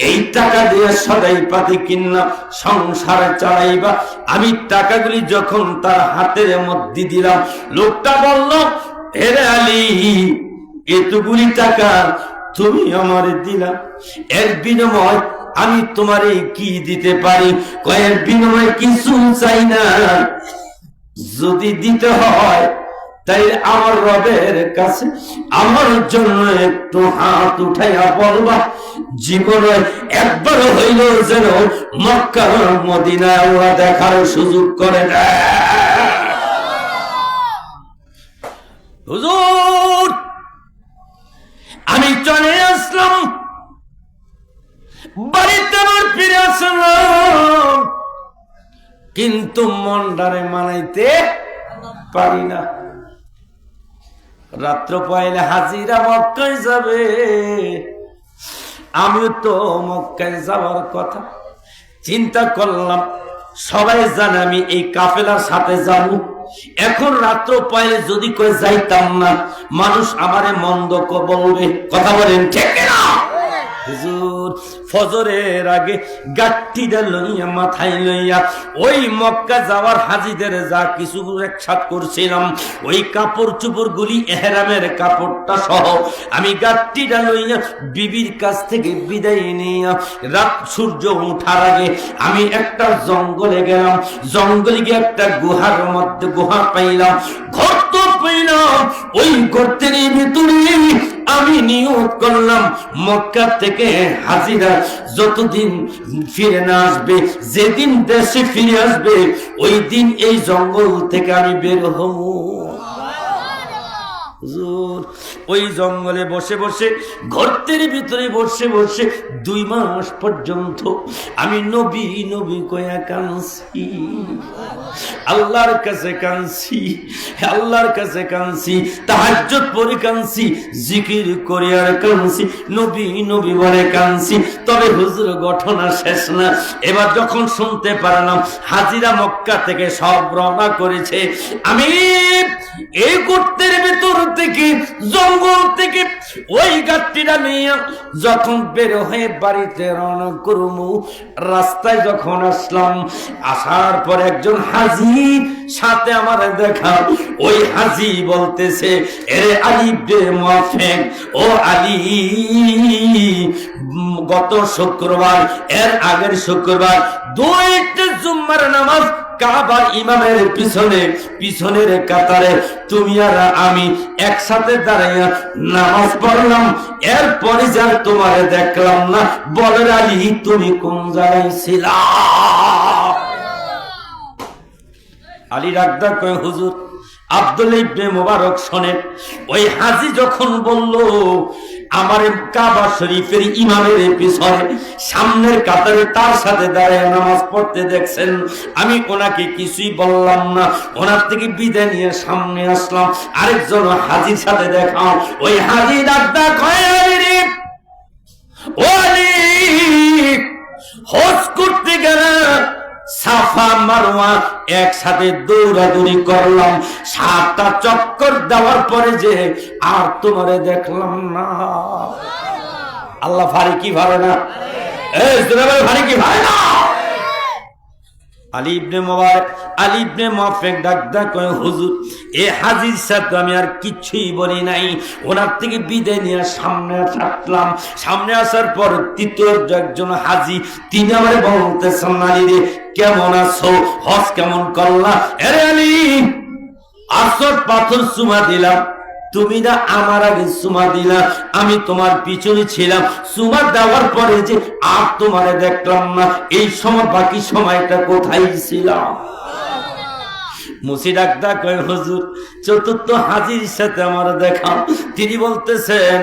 এই টাকা দিয়ে সদাই পাতি কিনা সংসার চালাইবা। আমি টাকাগুলি যখন তার হাতের মধ্যে দিলাম, লোকটা বলল, এরে আলী, এতগুলি টাকা তুমি আমার দিলা, এর বিনিময় আমি তোমারে কি দিতে পারি? কয়ের বিনিময় কিছু চাই না, যদি দিতে হয় তাই আমার রবের কাছে আমার জন্য একটু হাত উঠাইয়া বলবা, জীবনে একবার হইল যেন মক্কা মদিনা দেখার সুযোগ করে দেয়। হুজুর আমি চলে আসলাম, বাড়িতে আমার ফিরে আসলাম, কিন্তু মনটারে মানাইতে পারি না। রাত্র পাইলে হাজিরা মক্কায় যাবে, আমিও তো মক্কায় যাওয়ার কথা চিন্তা করলাম। সবাই জানে আমি এই কাফেলার সাথে যাব। এখন রাত্র পাইলে যদি কই যাইতাম না, মানুষ আমারে মন্দ বলবে। কথা বলেন ঠিক না? হুজুর ফজরের আগে গাট্টিটা লইয়া মাথায় লইয়া ওই মক্কা যাওয়ার হাজিদের যা কিছু একসাথ করছিলাম, ওই কাপড় চুপড় গুলি এহরামের কাপড়টা সহ আমি গাট্টিটা লইয়া বিবির কাছ থেকে বিদায় নিয়া রাত সূর্য ওঠার আগে আমি একটা জঙ্গলে গেলাম। জঙ্গলে গিয়ে একটা গুহার মধ্যে গুহা পাইলাম, গর্ত পাইলাম। ওই গর্তের ভিতরে আমি নিয়ত করলাম মক্কা থেকে হাজিরা যতদিন ফিরে না আসবে, যেদিন দেশে ফিরে আসবে, ওই দিন এই জঙ্গল থেকে আমি বের হব। ওই জঙ্গলে বসে বসে গর্তের ভিতরে বসে বসে 2 মাস পর্যন্ত আমি নবী নবী কয়া কাঁদছি, আল্লাহর কাছে কাঁদছি, আল্লাহর কাছে কাঁদছি, তাহাজ্জুদ পড়ে কাঁদছি, জিকির করে আর কাঁদছি, নবী নবী বলে কাঁদছি। তবে হুজুর ঘটনা শেষ না। এবার যখন শুনতে পারলাম হাজিরা মক্কা থেকে সব রওনা করেছে, আমি এই গর্তের ভিতর থেকে জঙ্গল থেকে ওই গাড়িটা নিয়ে যখন বের হয়ে বাড়িতে রওনা করব, রাস্তায় যখন আসলাম, আসার পর একজন হাজী সাথে আমার দেখা। ওই হাজী বলতেছে, এরে আলী ইবনে মুআফিক, ও আলী, গত শুক্রবার এর আগের শুক্রবার 2টা জুম্মার নামাজ কাবার ইমামের পিছনের কাতারে তুমি আর আমি একসাথে দাঁড়াইয়া নামাজ পড়লাম। এরপরে যার তোমারে দেখলাম না, বলের আলী তুমি কোন জায়গায় ছিলা? আলী ডাকদা কয়, হুজুর আব্দুল্লাহ ইবনে মুবারক শোনেন। ওই হাজী যখন বলল আমার কাবা শরীফের ইমামের পিছনে সামনের কাতারে তার সাথে দাঁড়িয়ে নামাজ পড়তে দেখছেন, আমি ওনাকে কিছুই বললাম না। ওনার থেকে বিদায় নিয়ে সামনে আসলাম, আরেকজন হাজীর সাথে দেখা। ওই হাজী ডাকদা কয়, রে ও আলী, হজ করতে গেলে সাফা মারওয়া একসাথে দৌড়াদৌড়ি করলাম, 7টা চক্কর দেওয়ার পরে যে আর তোমারে দেখলাম না। আল্লাহ ভারী কি ভালো না? ভারী কি ভালো না? আলী ইবনে মুবারক, আলী ইবনে মুআফিক ডাকদা কয়, হুজুর এ হাজীর সাথে আমি আর কিছুই বলি নাই। ওনার থেকে বিদায় নিয়ে সামনে আসলাম। সামনে আসার পর তৃতীয় একজন হাজী, তিনি আমারে বলতেছেন, আলী রে কেমন আছো, হজ কেমন করলা? আরে আলী, আসর পাথর চুমা দিলাম, তুমি না আমার আগে চুমা দিলা, আমি তোমার পিছনে ছিলাম। চুমা দেওয়ার পরে যে আর তোমারে দেখলাম না, এই সময় বাকি সময়টা কোথায় ছিলাম? মুসি ডাকদা কয়, হুজুর চতুর্থ হাজীর সাথে আমার দেখা। তিনি বলতেছেন,